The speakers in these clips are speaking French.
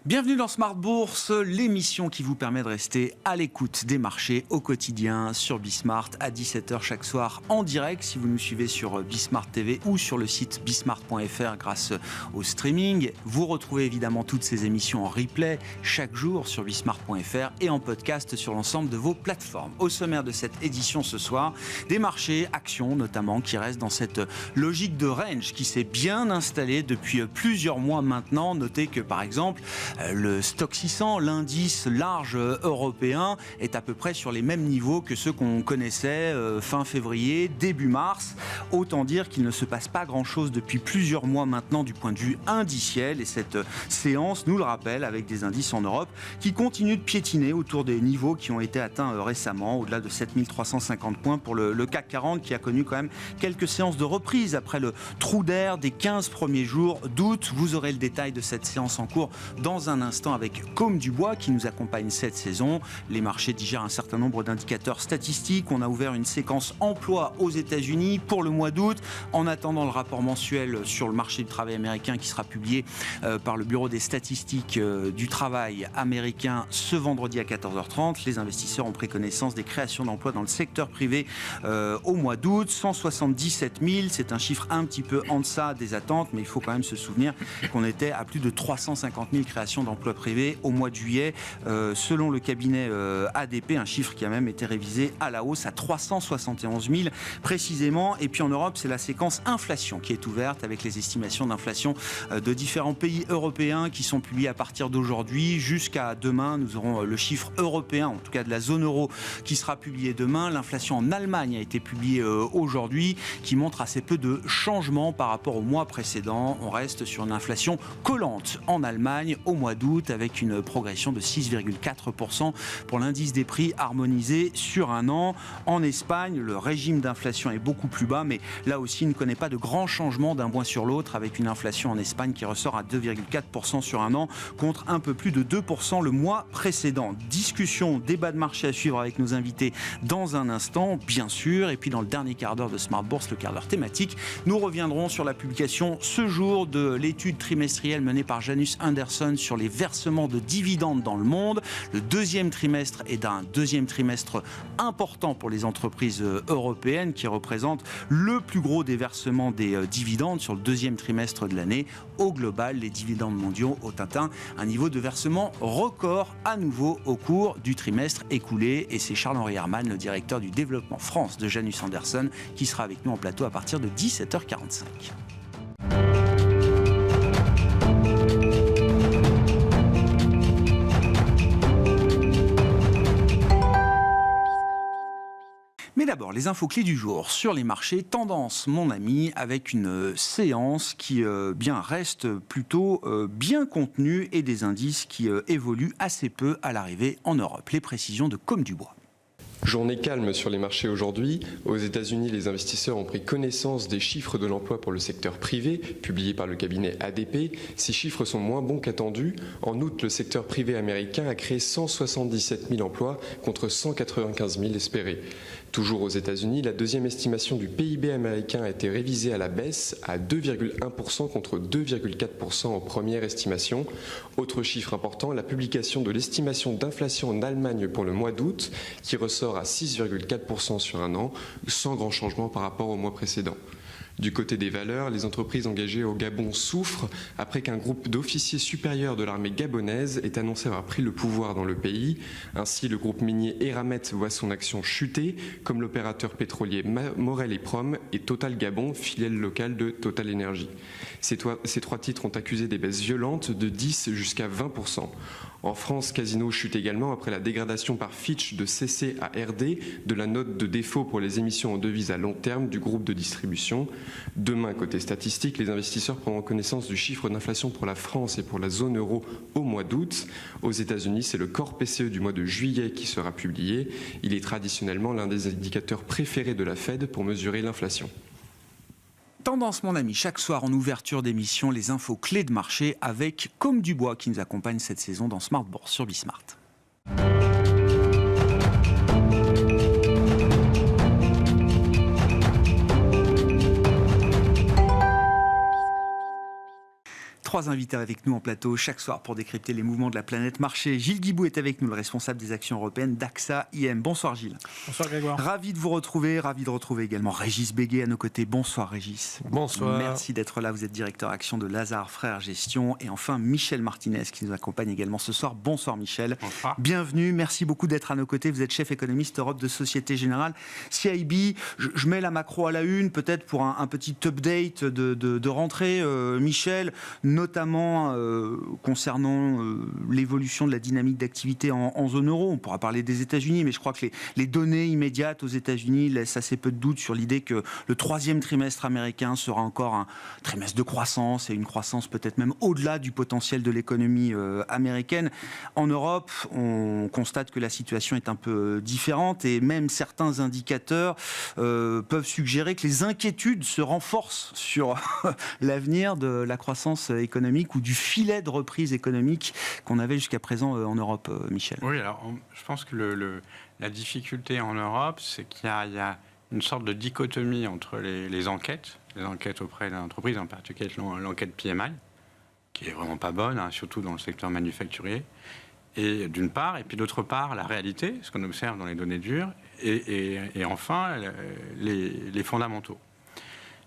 Bienvenue dans Smart Bourse, l'émission qui vous permet de rester à l'écoute des marchés au quotidien sur Bismart à 17h chaque soir en direct si vous nous suivez sur Bismart TV ou sur le site bismart.fr grâce au streaming. Vous retrouvez évidemment toutes ces émissions en replay chaque jour sur bismart.fr et en podcast sur l'ensemble de vos plateformes. Au sommaire de cette édition ce soir, des marchés, actions notamment, qui restent dans cette logique de range qui s'est bien installée depuis plusieurs mois maintenant. Notez que par exemple, le Stoxx 600, l'indice large européen, est à peu près sur les mêmes niveaux que ceux qu'on connaissait fin février, début mars. Autant dire qu'il ne se passe pas grand-chose depuis plusieurs mois maintenant du point de vue indiciel. Et cette séance nous le rappelle avec des indices en Europe qui continuent de piétiner autour des niveaux qui ont été atteints récemment, au-delà de 7350 points pour le CAC 40 qui a connu quand même quelques séances de reprise après le trou d'air des 15 premiers jours d'août. Vous aurez le détail de cette séance en cours dans un instant avec Côme Dubois qui nous accompagne cette saison. Les marchés digèrent un certain nombre d'indicateurs statistiques. On a ouvert une séquence emploi aux États-Unis pour le mois d'août en attendant le rapport mensuel sur le marché du travail américain qui sera publié par le Bureau des statistiques du travail américain ce vendredi à 14h30. Les investisseurs ont pris connaissance des créations d'emplois dans le secteur privé au mois d'août. 177 000, c'est un chiffre un petit peu en deçà des attentes, mais il faut quand même se souvenir qu'on était à plus de 350 000 créations d'emplois privés au mois de juillet, selon le cabinet ADP, un chiffre qui a même été révisé à la hausse à 371 000 précisément. Et puis en Europe, c'est la séquence inflation qui est ouverte avec les estimations d'inflation de différents pays européens qui sont publiées à partir d'aujourd'hui jusqu'à demain. Nous aurons le chiffre européen, en tout cas de la zone euro, qui sera publié demain. L'inflation en Allemagne a été publiée aujourd'hui, qui montre assez peu de changements par rapport au mois précédent. On reste sur une inflation collante en Allemagne au mois d'août avec une progression de 6,4% pour l'indice des prix harmonisé sur un an. En Espagne, le régime d'inflation est beaucoup plus bas, mais là aussi, il ne connaît pas de grands changements d'un mois sur l'autre avec une inflation en Espagne qui ressort à 2,4% sur un an contre un peu plus de 2% le mois précédent. Discussion, débat de marché à suivre avec nos invités dans un instant, bien sûr. Et puis dans le dernier quart d'heure de Smart Bourse, le quart d'heure thématique, nous reviendrons sur la publication ce jour de l'étude trimestrielle menée par Janus Henderson sur les versements de dividendes dans le monde. Le deuxième trimestre est un deuxième trimestre important pour les entreprises européennes qui représente le plus gros des versements des dividendes sur le deuxième trimestre de l'année. Au global, les dividendes mondiaux ont atteint un niveau de versement record à nouveau au cours du trimestre écoulé. Et c'est Charles-Henri Herman, le directeur du développement France de Janus Henderson, qui sera avec nous en plateau à partir de 17h45. Mais d'abord, les infos clés du jour sur les marchés. Tendance, mon ami, avec une séance qui reste plutôt bien contenue et des indices qui évoluent assez peu à l'arrivée en Europe. Les précisions de Côme Dubois. Journée calme sur les marchés aujourd'hui. Aux États-Unis, les investisseurs ont pris connaissance des chiffres de l'emploi pour le secteur privé, publiés par le cabinet ADP. Ces chiffres sont moins bons qu'attendus. En août, le secteur privé américain a créé 177 000 emplois contre 195 000 espérés. Toujours aux États-Unis, la deuxième estimation du PIB américain a été révisée à la baisse à 2,1% contre 2,4% en première estimation. Autre chiffre important, la publication de l'estimation d'inflation en Allemagne pour le mois d'août, qui ressort à 6,4% sur un an, sans grand changement par rapport au mois précédent. Du côté des valeurs, les entreprises engagées au Gabon souffrent après qu'un groupe d'officiers supérieurs de l'armée gabonaise ait annoncé avoir pris le pouvoir dans le pays. Ainsi, le groupe minier Eramet voit son action chuter, comme l'opérateur pétrolier Morel et Prom et Total Gabon, filiale locale de Total Energy. Ces trois titres ont accusé des baisses violentes de 10 jusqu'à 20%. En France, Casino chute également après la dégradation par Fitch de CC à RD de la note de défaut pour les émissions en devises à long terme du groupe de distribution. Demain, côté statistique, les investisseurs prendront connaissance du chiffre d'inflation pour la France et pour la zone euro au mois d'août. Aux États-Unis, c'est le corps PCE du mois de juillet qui sera publié. Il est traditionnellement l'un des indicateurs préférés de la Fed pour mesurer l'inflation. Tendance, mon ami, chaque soir en ouverture d'émission, les infos clés de marché avec Côme Dubois qui nous accompagne cette saison dans Smart Bourse sur Bismart. 3 invités avec nous en plateau chaque soir pour décrypter les mouvements de la planète marché. Gilles Guibout est avec nous, le responsable des actions européennes d'AXA IM. Bonsoir Gilles. Bonsoir Grégoire. Ravi de vous retrouver, ravi de retrouver également Régis Béguet à nos côtés. Bonsoir Régis. Bonsoir. Merci d'être là, vous êtes directeur action de Lazare Frères Gestion. Et enfin Michel Martinez qui nous accompagne également ce soir. Bonsoir Michel. Bonsoir. Bienvenue, merci beaucoup d'être à nos côtés. Vous êtes chef économiste Europe de Société Générale. CIB, je mets la macro à la une, peut-être pour un petit update de rentrée. Michel, notamment concernant l'évolution de la dynamique d'activité en zone euro. On pourra parler des États-Unis, mais je crois que les données immédiates aux États-Unis laissent assez peu de doute sur l'idée que le 3e trimestre américain sera encore un trimestre de croissance et une croissance peut-être même au-delà du potentiel de l'économie américaine. En Europe, on constate que la situation est un peu différente et même certains indicateurs peuvent suggérer que les inquiétudes se renforcent sur l'avenir de la croissance économique ou du filet de reprise économique qu'on avait jusqu'à présent en Europe, Michel. Oui, alors je pense que la difficulté en Europe, c'est qu'il y a une sorte de dichotomie entre les enquêtes auprès de l'entreprise, en particulier l'enquête PMI, qui est vraiment pas bonne, hein, surtout dans le secteur manufacturier, et d'une part, et puis d'autre part, la réalité, ce qu'on observe dans les données dures, et enfin, les fondamentaux.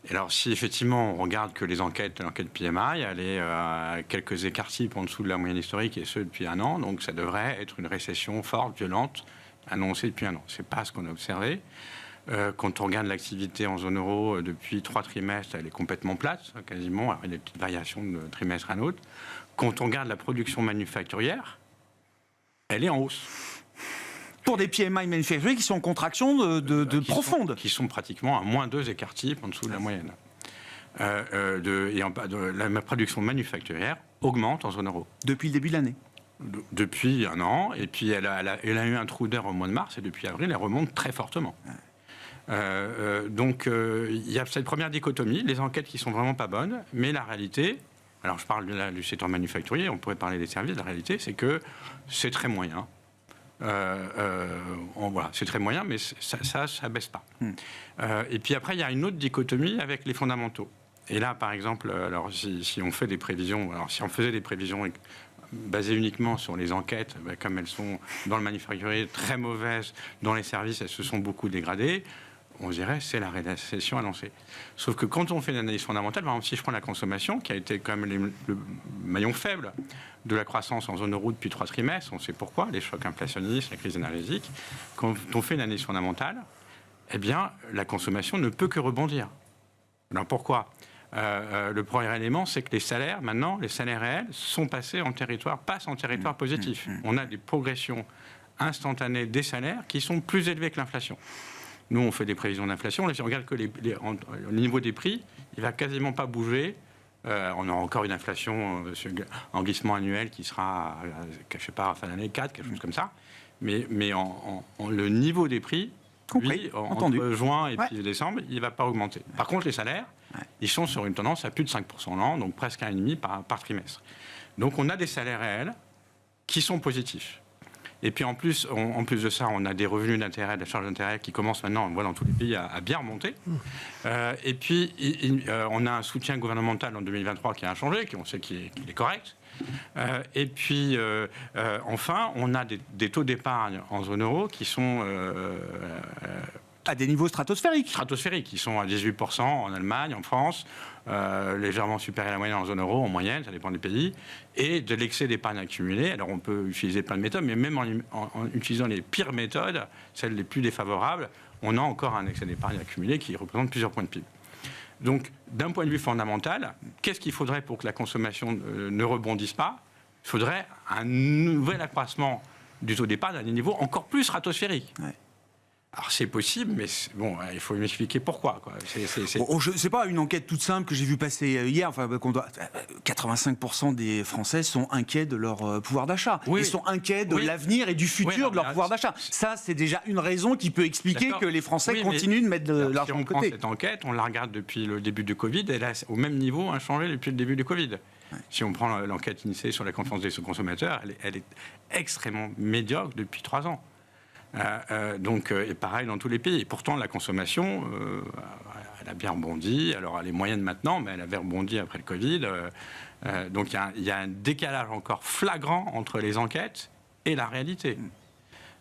Et alors, si effectivement on regarde que l'enquête PMI, elle est à quelques écarts types en dessous de la moyenne historique, et ce depuis un an, donc ça devrait être une récession forte, violente, annoncée depuis un an. C'est pas ce qu'on a observé. Quand on regarde l'activité en zone euro depuis 3 trimestres, elle est complètement plate, quasiment. Alors, il y a des petites variations de trimestre à un autre. Quand on regarde la production manufacturière, elle est en hausse. Pour des PMI manufacturiers qui sont en contraction profonde. Qui sont pratiquement à moins 2 écarts types en dessous de la moyenne. La production manufacturière augmente en zone euro. Depuis le début de l'année. Depuis un an, et puis elle a eu un trou d'air au mois de mars, et depuis avril, elle remonte très fortement. Donc il y a cette première dichotomie, les enquêtes qui sont vraiment pas bonnes, mais la réalité, alors je parle du secteur manufacturier, on pourrait parler des services, la réalité c'est que c'est très moyen. Voilà, c'est très moyen, mais ça baisse pas. Et puis après, il y a une autre dichotomie avec les fondamentaux. Et là, par exemple, alors si on fait des prévisions, alors si on faisait des prévisions basées uniquement sur les enquêtes, comme elles sont dans le manufacturier très mauvaises, dans les services, elles se sont beaucoup dégradées. On dirait c'est la récession annoncée. Sauf que quand on fait une analyse fondamentale, par exemple, si je prends la consommation, qui a été quand même le maillon faible de la croissance en zone euro depuis 3 trimestres, on sait pourquoi, les chocs inflationnistes, la crise énergétique, quand on fait une analyse fondamentale, eh bien, la consommation ne peut que rebondir. Alors pourquoi ? Le premier élément, c'est que les salaires, maintenant, les salaires réels passent en territoire positif. On a des progressions instantanées des salaires qui sont plus élevées que l'inflation. Nous, on fait des prévisions d'inflation. Si on regarde que le niveau des prix, il ne va quasiment pas bouger. On aura encore une inflation en glissement annuel qui sera, je ne sais pas, à fin d'année 4, quelque chose comme ça. Mais le niveau des prix, lui, entre juin et puis décembre, il ne va pas augmenter. Par contre, les salaires, ils sont sur une tendance à plus de 5% l'an, donc presque 1,5 par trimestre. Donc on a des salaires réels qui sont positifs. Et puis en plus de ça, on a des revenus d'intérêt, de la charge d'intérêt qui commencent maintenant, on voit dans tous les pays, à bien remonter. Et puis on a un soutien gouvernemental en 2023 qui a changé, on sait qu'il est correct. Et puis enfin, on a des taux d'épargne en zone euro qui sont à des niveaux stratosphériques. Qui sont à 18% en Allemagne, en France, légèrement supérieurs à la moyenne en zone euro, en moyenne, ça dépend des pays, et de l'excès d'épargne accumulée. Alors on peut utiliser plein de méthodes, mais même en utilisant les pires méthodes, celles les plus défavorables, on a encore un excès d'épargne accumulée qui représente plusieurs points de PIB. Donc, d'un point de vue fondamental, qu'est-ce qu'il faudrait pour que la consommation ne rebondisse pas ? Il faudrait un nouvel accroissement du taux d'épargne à des niveaux encore plus stratosphériques. Ouais. Alors c'est possible, mais bon, il faut m'expliquer pourquoi. Bon, je sais pas, une enquête toute simple que j'ai vu passer hier. Enfin, 85% des Français sont inquiets de leur pouvoir d'achat. Oui. Ils sont inquiets de l'avenir et du futur de leur pouvoir d'achat. Ça, c'est déjà une raison qui peut expliquer que les Français continuent de mettre de l'argent de côté. Si on prend cette enquête, on la regarde depuis le début du Covid, elle a au même niveau inchangé depuis le début du Covid. Ouais. Si on prend l'enquête initiée sur la confiance des consommateurs, elle est extrêmement médiocre depuis 3 ans. Donc, et pareil dans tous les pays. Et pourtant, la consommation, elle a bien rebondi. Alors, elle est moyenne maintenant, mais elle avait rebondi après le Covid. Donc, il y a un décalage encore flagrant entre les enquêtes et la réalité.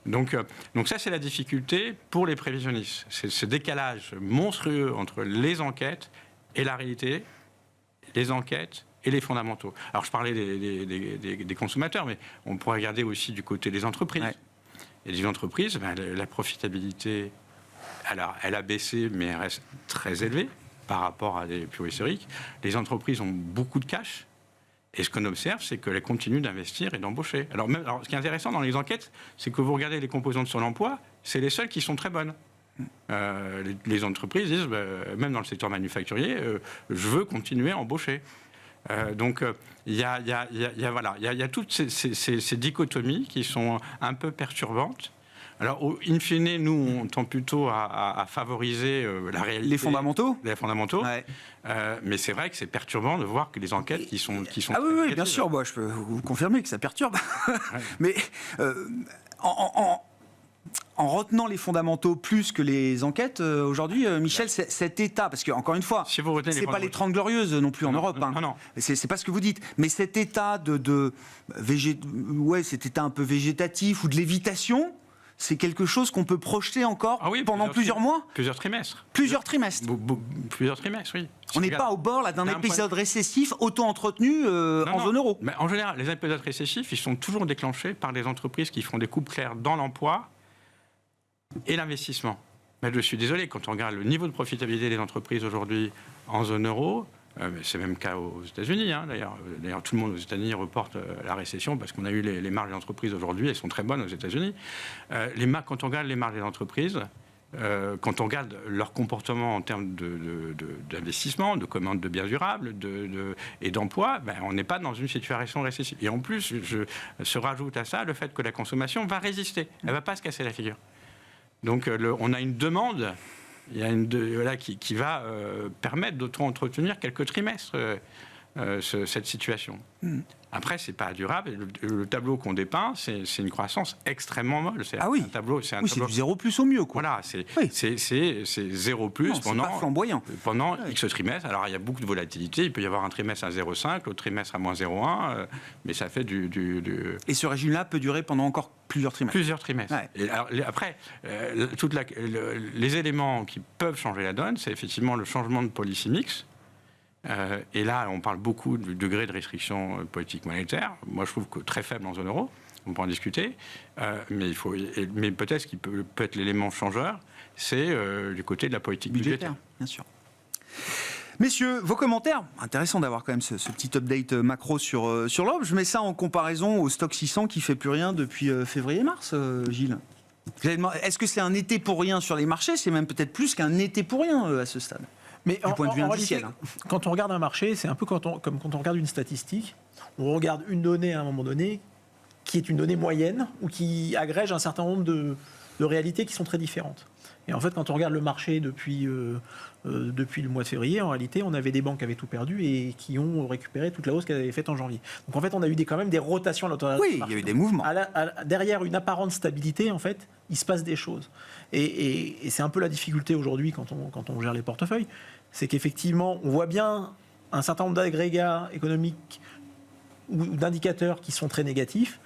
Donc ça, c'est la difficulté pour les prévisionnistes. C'est ce décalage monstrueux entre les enquêtes et la réalité, les enquêtes et les fondamentaux. Alors, je parlais des consommateurs, mais on pourrait regarder aussi du côté des entreprises. Ouais. Et les entreprises, la profitabilité, elle a baissé, mais elle reste très élevée par rapport à des plus hauts historiques. Les entreprises ont beaucoup de cash. Et ce qu'on observe, c'est qu'elles continuent d'investir et d'embaucher. Alors, ce qui est intéressant dans les enquêtes, c'est que vous regardez les composantes sur l'emploi, c'est les seules qui sont très bonnes. Les entreprises disent, même dans le secteur manufacturier, je veux continuer à embaucher. Donc, il y a toutes ces dichotomies qui sont un peu perturbantes. Alors, in fine, nous, on tend plutôt à favoriser la réalité. Les fondamentaux. Les fondamentaux. Ouais. Mais c'est vrai que c'est perturbant de voir que les enquêtes qui sont ah oui, bien sûr. Moi, je peux vous confirmer que ça perturbe. Ouais. Mais en retenant les fondamentaux plus que les enquêtes, aujourd'hui, Michel, cet état, parce qu'encore une fois, si c'est pas les 30 glorieuses non plus en Europe. Non. C'est pas ce que vous dites. Mais cet état cet état un peu végétatif ou de lévitation, c'est quelque chose qu'on peut projeter encore pendant plusieurs mois. Plusieurs trimestres. Plusieurs trimestres, oui. On n'est pas au bord là, d'un épisode récessif auto-entretenu en zone euro. Mais en général, les épisodes récessifs, ils sont toujours déclenchés par des entreprises qui font des coupes claires dans l'emploi et l'investissement. Mais je suis désolé, quand on regarde le niveau de profitabilité des entreprises aujourd'hui en zone euro, c'est même le cas aux États-Unis, d'ailleurs. D'ailleurs, tout le monde aux États-Unis reporte la récession parce qu'on a eu les marges des entreprises aujourd'hui, elles sont très bonnes aux États-Unis. Quand on regarde les marges des entreprises, quand on regarde leur comportement en termes d'investissement, de commande de biens durables et d'emploi, on n'est pas dans une situation récessive. Et en plus, se rajoute à ça le fait que la consommation va résister, elle ne va pas se casser la figure. Donc on a une demande qui va permettre d'auto-entretenir quelques trimestres cette situation. Après, c'est pas durable. Le tableau qu'on dépeint, c'est une croissance extrêmement molle. C'est un tableau, c'est du 0 plus au mieux, quoi. Voilà, c'est 0 plus pendant X trimestres. Alors, il y a beaucoup de volatilité. Il peut y avoir un trimestre à 0,5, l'autre trimestre à moins 0,1, mais ça fait Et ce régime-là peut durer pendant encore plusieurs trimestres. Plusieurs trimestres. Ouais. Et alors, après, les éléments qui peuvent changer la donne, c'est effectivement le changement de policy mix. Et là, on parle beaucoup du degré de restriction politique monétaire. Moi, je trouve que très faible en zone euro. On peut en discuter. Mais peut-être ce qui peut être l'élément changeur, c'est du côté de la politique budgétaire. Bien sûr. Messieurs, vos commentaires. Intéressant d'avoir quand même ce petit update macro sur l'Europe. Je mets ça en comparaison au stock 600 qui ne fait plus rien depuis février-mars, Gilles. Est-ce que c'est un été pour rien sur les marchés ? C'est même peut-être plus qu'un été pour rien à ce stade. Mais du point de vue indiciel. Quand on regarde un marché, c'est un peu comme quand on regarde une statistique. On regarde une donnée à un moment donné qui est une donnée moyenne ou qui agrège un certain nombre de réalités qui sont très différentes. Et en fait, quand on regarde le marché depuis le mois de février, en réalité, on avait des banques qui avaient tout perdu et qui ont récupéré toute la hausse qu'elles avaient faite en janvier. Donc en fait, on a eu quand même des rotations à l'intérieur du marché. Il y a eu des mouvements. Derrière une apparente stabilité, en fait, il se passe des choses. Et c'est un peu la difficulté aujourd'hui quand on gère les portefeuilles. C'est qu'effectivement, on voit bien un certain nombre d'agrégats économiques ou d'indicateurs qui sont très négatifs.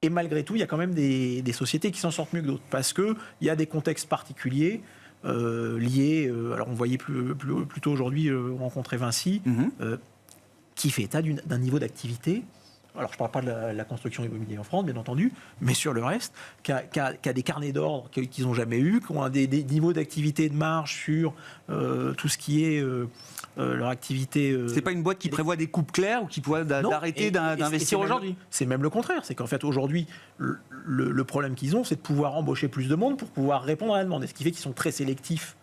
Et malgré tout, il y a quand même des sociétés qui s'en sortent mieux que d'autres. Parce qu'il y a des contextes particuliers liés... alors, on voyait plutôt aujourd'hui rencontrer Vinci, qui fait état d'un niveau d'activité... Alors, je ne parle pas de la construction immobilière en France, bien entendu, mais sur le reste, qui a des carnets d'ordre qu'ils n'ont jamais eus, qui ont des niveaux d'activité de marge sur tout ce qui est leur activité... C'est pas une boîte qui prévoit des coupes claires ou qui prévoit d'arrêter d'investir aujourd'hui. C'est même le contraire. C'est qu'en fait, aujourd'hui, le problème qu'ils ont, c'est de pouvoir embaucher plus de monde pour pouvoir répondre à la demande. Et ce qui fait qu'ils sont très sélectifs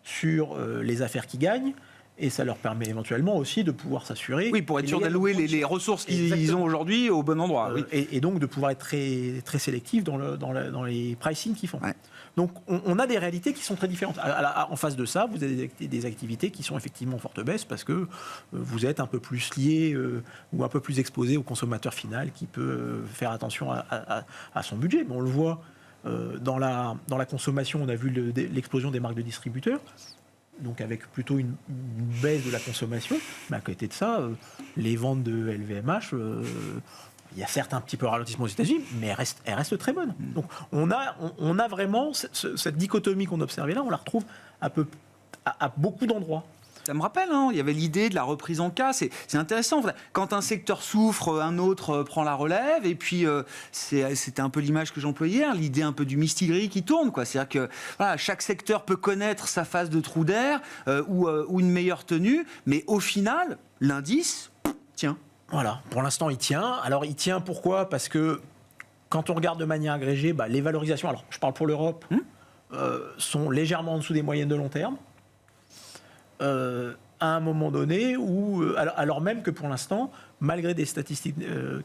sur les affaires qu'ils gagnent. Et ça leur permet éventuellement aussi de pouvoir s'assurer... Oui, pour être sûr d'allouer les ressources qu'ils ont aujourd'hui au bon endroit. Oui. Et donc de pouvoir être très, très sélectif dans les pricing qu'ils font. Ouais. Donc on a des réalités qui sont très différentes. En face de ça, vous avez des activités qui sont effectivement en forte baisse parce que vous êtes un peu plus lié ou un peu plus exposé au consommateur final qui peut faire attention à son budget. Mais on le voit dans la consommation, on a vu l'explosion des marques de distributeurs. donc avec plutôt une baisse de la consommation. Mais à côté de ça, les ventes de LVMH, il y a certes un petit peu de ralentissement aux États-Unis, mais elles restent très bonnes. Donc on a vraiment cette dichotomie qu'on observait là, on la retrouve à beaucoup d'endroits. Ça me rappelle, il y avait l'idée de la reprise en cas. C'est intéressant. Quand un secteur souffre, un autre prend la relève. Et puis, c'était un peu l'image que j'employais hier, l'idée un peu du mistigris qui tourne, quoi. C'est-à-dire que voilà, chaque secteur peut connaître sa phase de trou d'air ou une meilleure tenue. Mais au final, l'indice tient. Voilà. Pour l'instant, il tient. Alors, il tient pourquoi ? Parce que quand on regarde de manière agrégée, les valorisations, alors je parle pour l'Europe, sont légèrement en dessous des moyennes de long terme. À un moment donné, alors même que pour l'instant, malgré des statistiques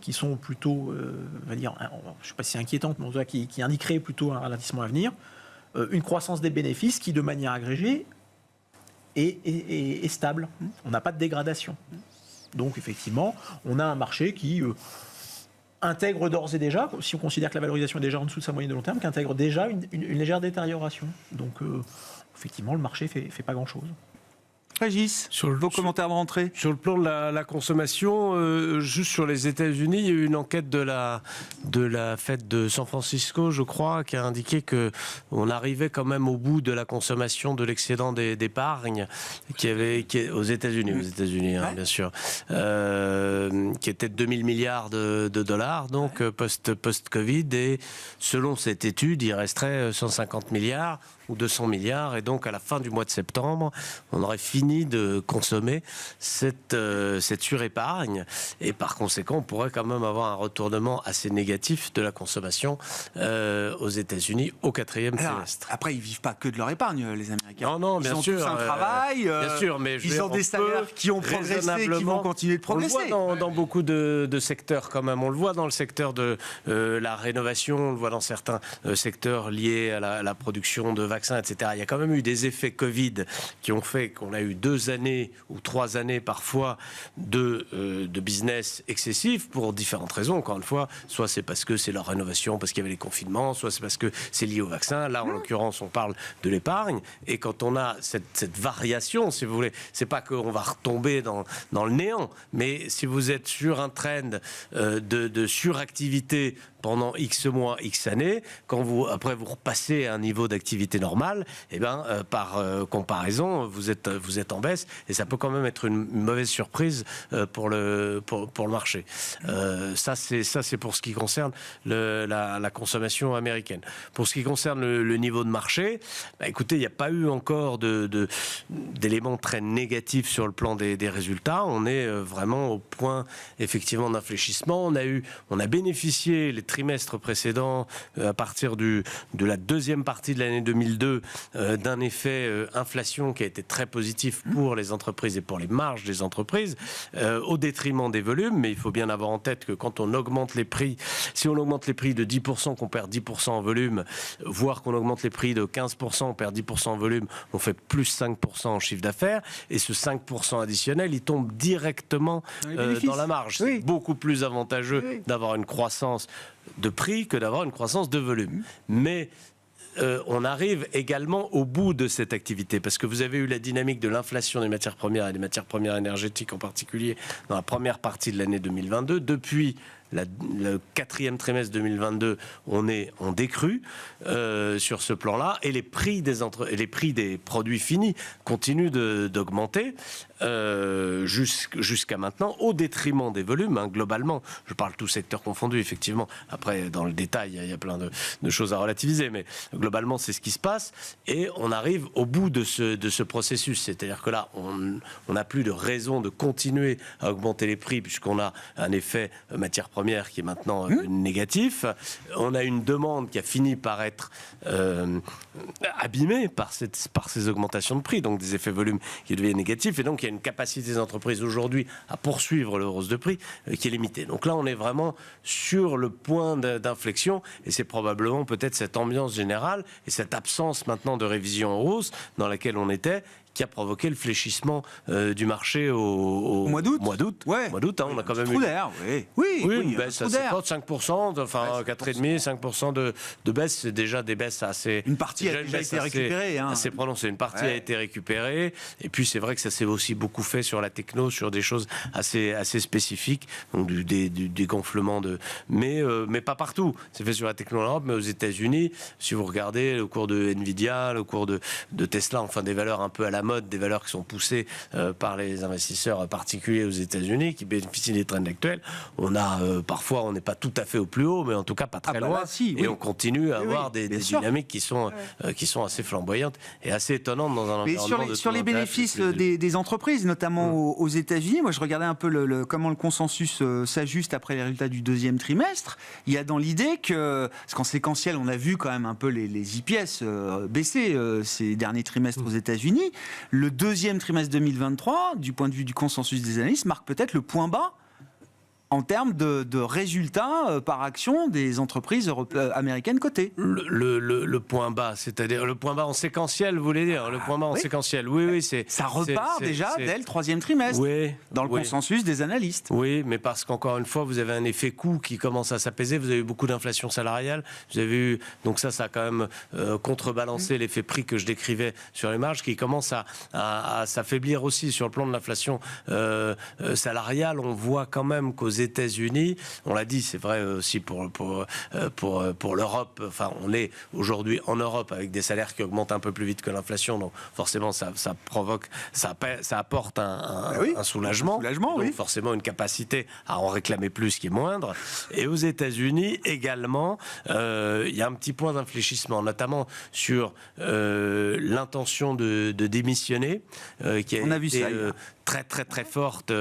qui sont plutôt, on va dire, je ne sais pas si c'est inquiétante, mais en tout cas qui indiqueraient plutôt un ralentissement à venir, une croissance des bénéfices qui, de manière agrégée, est stable. On n'a pas de dégradation. Donc, effectivement, on a un marché qui intègre d'ores et déjà, si on considère que la valorisation est déjà en dessous de sa moyenne de long terme, qui intègre déjà une légère détérioration. Donc, effectivement, le marché ne fait pas grand-chose. Régis, vos commentaires de rentrée. Sur le plan de la consommation, juste sur les États-Unis, il y a eu une enquête de la Fed de San Francisco, je crois, qui a indiqué que on arrivait quand même au bout de la consommation de l'excédent d'épargne aux États-Unis, bien sûr, qui était de 2000 milliards de dollars, donc post-Covid, et selon cette étude, il resterait 150 milliards ou 200 milliards, et donc à la fin du mois de septembre, on aurait fini de consommer cette surépargne, et par conséquent, on pourrait quand même avoir un retournement assez négatif de la consommation aux États-Unis au quatrième trimestre. Après, ils vivent pas que de leur épargne, les Américains. Non, bien sûr. Ils ont tous un travail, bien sûr, mais ils ont des salaires qui ont progressé et qui vont continuer de progresser. On le voit dans beaucoup de secteurs quand même. On le voit dans le secteur de la rénovation, on le voit dans certains secteurs liés à la production de vaccins, etc. Il y a quand même eu des effets Covid qui ont fait qu'on a eu 2 années ou 3 années parfois de business excessif pour différentes raisons. Encore une fois, soit c'est parce que c'est leur rénovation, parce qu'il y avait les confinements, soit c'est parce que c'est lié au vaccin. Là, en l'occurrence, on parle de l'épargne. Et quand on a cette variation, si vous voulez, c'est pas qu'on va retomber dans le néant, mais si vous êtes sur un trend de suractivité pendant X mois, X années, quand après vous repassez à un niveau d'activité normal, par comparaison, vous êtes en baisse, et ça peut quand même être une mauvaise surprise pour le marché. Ça c'est pour ce qui concerne la consommation américaine. Pour ce qui concerne le niveau de marché, écoutez, il n'y a pas eu encore d'éléments très négatifs sur le plan des résultats. On est vraiment au point effectivement d'infléchissement. On a bénéficié les trimestres précédents, à partir de la deuxième partie de l'année 2002, d'un effet inflation qui a été très positif pour les entreprises et pour les marges des entreprises, au détriment des volumes. Mais il faut bien avoir en tête que quand on augmente les prix, si on augmente les prix de 10%, qu'on perd 10% en volume, voire qu'on augmente les prix de 15%, on perd 10% en volume, on fait plus 5% en chiffre d'affaires, et ce 5% additionnel, il tombe directement dans la marge. C'est beaucoup plus avantageux d'avoir une croissance de prix que d'avoir une croissance de volume. Mais on arrive également au bout de cette activité, parce que vous avez eu la dynamique de l'inflation des matières premières et des matières premières énergétiques en particulier dans la première partie de l'année 2022. Depuis le quatrième trimestre 2022, on est en décrue sur ce plan-là, et les prix des produits finis continuent d'augmenter jusqu'à maintenant, au détriment des volumes, globalement. Je parle tout secteur confondu, effectivement. Après, dans le détail, il y a plein de choses à relativiser, mais globalement, c'est ce qui se passe, et on arrive au bout de ce processus. C'est-à-dire que là, on n'a plus de raison de continuer à augmenter les prix, puisqu'on a un effet matière première qui est maintenant négatif. On a une demande qui a fini par être abîmée par ces augmentations de prix, donc des effets volume qui deviennent négatifs, et donc il y a une capacité des entreprises aujourd'hui à poursuivre le hausse de prix qui est limitée. Donc là, on est vraiment sur le point d'inflexion, et c'est probablement peut-être cette ambiance générale et cette absence maintenant de révision en hausse dans laquelle on était qui a provoqué le fléchissement du marché au mois d'août. Ouais. Mois d'août, on a quand même eu. Oui, Une baisse assez forte, 5%, enfin 4,5%, 5% de baisse, c'est déjà des baisses assez. Une partie a déjà été récupérée. Assez prononcée. Une partie a été récupérée. Et puis c'est vrai que ça s'est aussi beaucoup fait sur la techno, sur des choses assez spécifiques, donc des gonflements mais pas partout. C'est fait sur la techno en Europe, mais aux États-Unis, si vous regardez le cours de Nvidia, le cours de Tesla, enfin des valeurs un peu à la mode, des valeurs qui sont poussées par les investisseurs particuliers aux États-Unis, qui bénéficient des trends actuels. On a parfois, on n'est pas tout à fait au plus haut, mais en tout cas pas très loin. Et on continue à avoir des dynamiques qui sont assez flamboyantes et assez étonnantes dans un environnement sur les bénéfices des entreprises, notamment aux États-Unis. Moi, je regardais un peu comment le consensus s'ajuste après les résultats du deuxième trimestre. Il y a dans l'idée que, parce qu'en séquentiel, on a vu quand même un peu les IPS baisser ces derniers trimestres aux États-Unis. Le deuxième trimestre 2023, du point de vue du consensus des analystes, marque peut-être le point bas en termes de résultats par action des entreprises américaines cotées. Le point bas, c'est-à-dire le point bas en séquentiel, vous voulez dire le point bas en séquentiel. Oui, ça repart déjà dès le troisième trimestre, dans le consensus des analystes. Oui, mais parce qu'encore une fois, vous avez un effet coût qui commence à s'apaiser, vous avez eu beaucoup d'inflation salariale, vous avez eu, donc ça a quand même contrebalancé l'effet prix que je décrivais sur les marges, qui commence à s'affaiblir aussi sur le plan de l'inflation salariale. On voit quand même qu'aux États-Unis, on l'a dit, c'est vrai aussi pour l'Europe. Enfin, on est aujourd'hui en Europe avec des salaires qui augmentent un peu plus vite que l'inflation, donc forcément ça apporte un soulagement, donc forcément une capacité à en réclamer plus qui est moindre. Et aux États-Unis également, il y a un petit point d'infléchissement, notamment sur l'intention de démissionner, qui a été très forte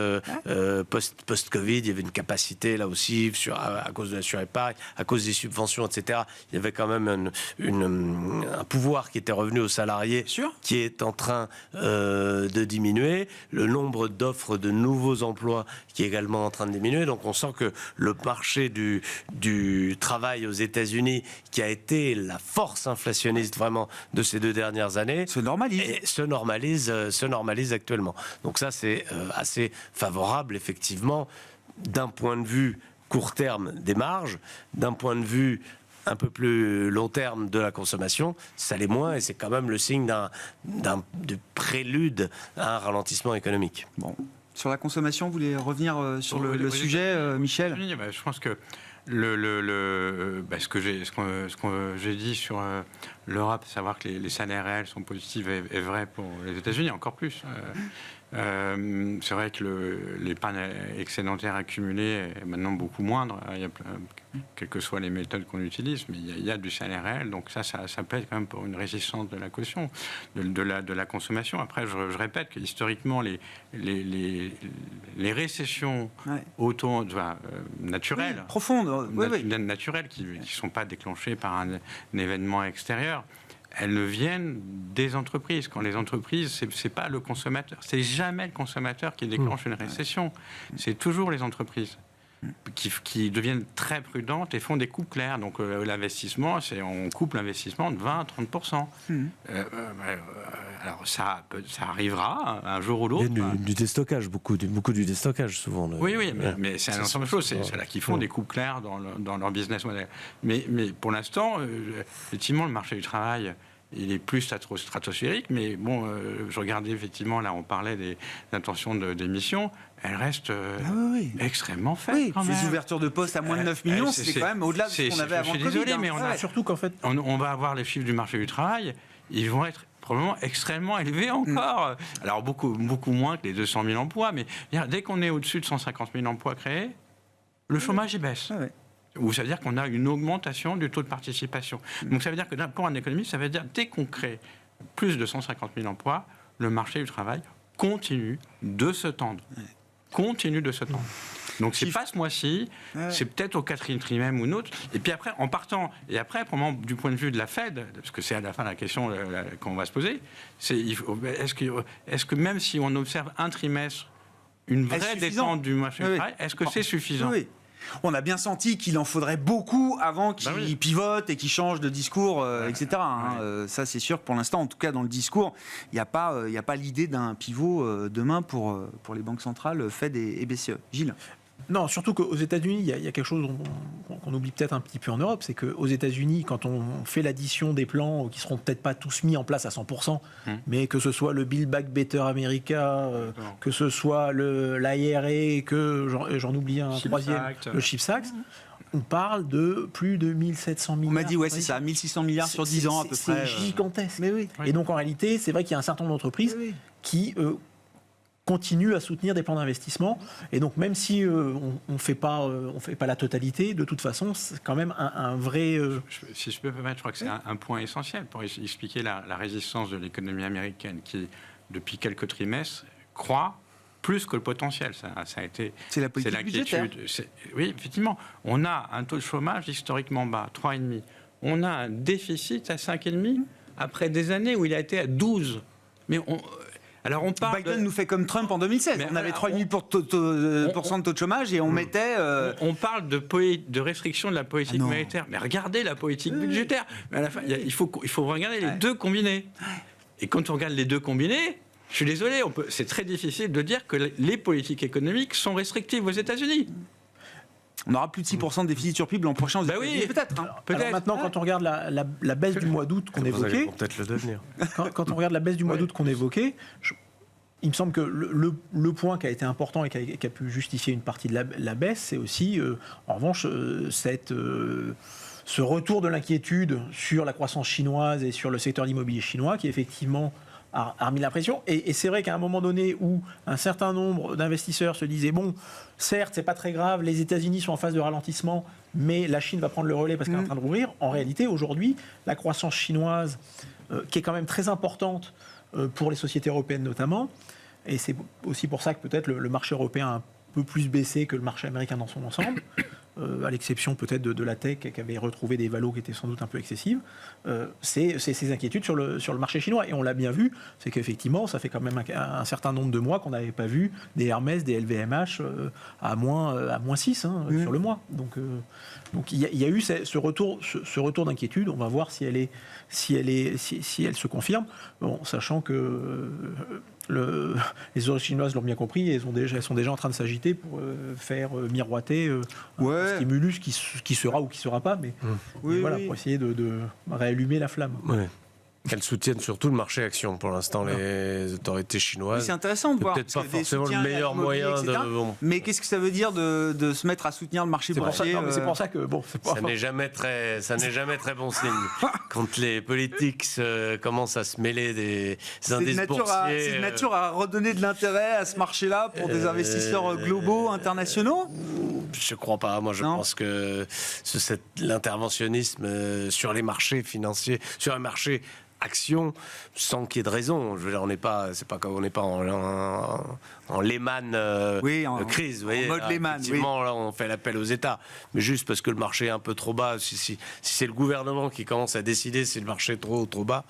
post-Covid. Il y avait une capacité là aussi à cause de la surépargne, à cause des subventions, etc. Il y avait quand même un pouvoir qui était revenu aux salariés, qui est en train de diminuer. Le nombre d'offres de nouveaux emplois qui est également en train de diminuer. Donc on sent que le marché du travail aux États-Unis, qui a été la force inflationniste vraiment de ces 2 dernières années, se normalise actuellement. Donc ça, c'est assez favorable, effectivement, d'un point de vue court terme des marges, d'un point de vue un peu plus long terme de la consommation, ça l'est moins, et c'est quand même le signe de prélude à un ralentissement économique. Bon. Sur la consommation, vous voulez revenir sur le sujet, Michel ? Je pense que ce que j'ai dit sur l'Europe, savoir que les salaires réels sont positifs, est vrai pour les États-Unis, encore plus. C'est vrai que l'épargne excédentaire accumulée est maintenant beaucoup moindre. Il y a quelles que soient les méthodes qu'on utilise, mais il y a du salaire réel, donc ça plaide quand même pour une résistance de la caution, de la consommation. Après, je répète que historiquement, les récessions naturelles, profondes, naturelles, qui ne sont pas déclenchées par un événement extérieur, elles ne viennent des entreprises. Quand les entreprises, c'est pas le consommateur, c'est jamais le consommateur qui déclenche une récession, c'est toujours les entreprises qui deviennent très prudentes et font des coupes claires. Donc l'investissement, on coupe l'investissement de 20 à 30%. Alors ça arrivera un jour ou l'autre. Du déstockage, beaucoup du déstockage souvent. Oui, mais c'est un ensemble de choses. C'est là qu'ils font des coupes claires dans leur business model. Mais pour l'instant, effectivement, le marché du travail, il est plus stratosphérique, mais bon, je regardais effectivement, là on parlait des intentions d'émission, elles restent extrêmement faibles. Oui, ces ouvertures de postes à moins de 9 millions, c'est quand même au-delà de ce qu'on avait avant le Covid. Je suis désolé, mais surtout qu'en fait... On va avoir les chiffres du marché du travail, ils vont être probablement extrêmement élevés encore. Alors beaucoup moins que les 200 000 emplois, mais dès qu'on est au-dessus de 150 000 emplois créés, le chômage y baisse. Ou ça veut dire qu'on a une augmentation du taux de participation. Donc ça veut dire que pour un économiste, ça veut dire dès qu'on crée plus de 150 000 emplois, le marché du travail continue de se tendre. Donc c'est pas ce mois-ci, c'est peut-être au 4e trimestre ou une autre. Et puis après, en partant, et après, du point de vue de la Fed, parce que c'est à la fin la question qu'on va se poser, est-ce que même si on observe un trimestre, une vraie détente du marché du travail, est-ce que c'est suffisant ? On a bien senti qu'il en faudrait beaucoup avant qu'il pivote et qu'il change de discours, etc. Ça, c'est sûr que pour l'instant, en tout cas dans le discours, il n'y a pas l'idée d'un pivot demain pour les banques centrales, Fed et BCE. Gilles ? Non, surtout qu'aux États-Unis, il y a quelque chose qu'on oublie peut-être un petit peu en Europe, c'est qu'aux États-Unis, quand on fait l'addition des plans qui seront peut-être pas tous mis en place à 100%, mais que ce soit le Build Back Better America, que ce soit l'IRA, que j'en oublie un troisième, le CHIPS Act, on parle de plus de 1700 milliards. On m'a dit, c'est ça, 1600 milliards sur 10 ans à peu près. C'est gigantesque. Mais oui. Et donc en réalité, c'est vrai qu'il y a un certain nombre d'entreprises qui continue à soutenir des plans d'investissement. Et donc, même si on fait pas la totalité, de toute façon, c'est quand même un vrai... Si je peux me permettre, je crois que c'est un point essentiel pour expliquer la résistance de l'économie américaine qui, depuis quelques trimestres, croît plus que le potentiel. Ça a été... C'est la politique budgétaire. Oui, effectivement. On a un taux de chômage historiquement bas, 3,5. On a un déficit à 5,5 après des années où il a été à 12. Mais alors on parle Biden nous fait comme Trump en 2016. On avait 3,5% de taux de chômage et on mettait... On parle de restriction de la politique monétaire. Mais regardez la politique budgétaire. Mais à la fin, il faut regarder les deux combinés. Et quand on regarde les deux combinés, je suis désolé, c'est très difficile de dire que les politiques économiques sont restrictives aux États-Unis. On aura plus de 6% de déficit sur PIB l'an prochain aux États-Unis. Oui, peut-être. Alors maintenant, quand on regarde la baisse du mois d'août qu'on évoquait, peut-être le devenir. Quand on regarde la baisse du mois d'août qu'on évoquait, il me semble que le point qui a été important et qui a pu justifier une partie de la baisse, c'est aussi, en revanche, ce retour de l'inquiétude sur la croissance chinoise et sur le secteur de l'immobilier chinois, qui effectivement a remis la pression. Et c'est vrai qu'à un moment donné où un certain nombre d'investisseurs se disaient, bon, certes, c'est pas très grave, les États-Unis sont en phase de ralentissement, mais la Chine va prendre le relais parce qu'elle est en train de rouvrir. En réalité, aujourd'hui, la croissance chinoise, qui est quand même très importante pour les sociétés européennes notamment, et c'est aussi pour ça que peut-être le marché européen a un peu plus baissé que le marché américain dans son ensemble, à l'exception peut-être de la tech qui avait retrouvé des valos qui étaient sans doute un peu excessives, c'est ces inquiétudes sur le marché chinois. Et on l'a bien vu, c'est qu'effectivement, ça fait quand même un certain nombre de mois qu'on n'avait pas vu des Hermès, des LVMH à moins 6 sur le mois. Donc il y a eu ce retour d'inquiétude. On va voir si elle se confirme, sachant que les autorités chinoises l'ont bien compris et elles sont déjà en train de s'agiter pour faire miroiter un stimulus qui sera ou qui ne sera pas, mais pour essayer de réallumer la flamme. Ouais. Qu'elles soutiennent surtout le marché action pour l'instant, les autorités chinoises. Mais c'est intéressant de voir. Peut-être pas forcément le meilleur moyen de. Mais qu'est-ce que ça veut dire de se mettre à soutenir le marché boursier ? C'est pour ça que ça n'est jamais très bon signe quand les politiques commencent à se mêler des indices boursiers. C'est de nature à redonner de l'intérêt à ce marché-là pour des investisseurs globaux, internationaux ? Je crois pas. Moi, je pense que l'interventionnisme sur les marchés financiers, sur un marché action, sans qu'il y ait de raison. Je veux dire, on n'est pas en Lehman crise. Vous voyez, en mode Lehman. Effectivement, là, on fait l'appel aux États, mais juste parce que le marché est un peu trop bas. Si c'est le gouvernement qui commence à décider si le marché est trop haut, trop bas,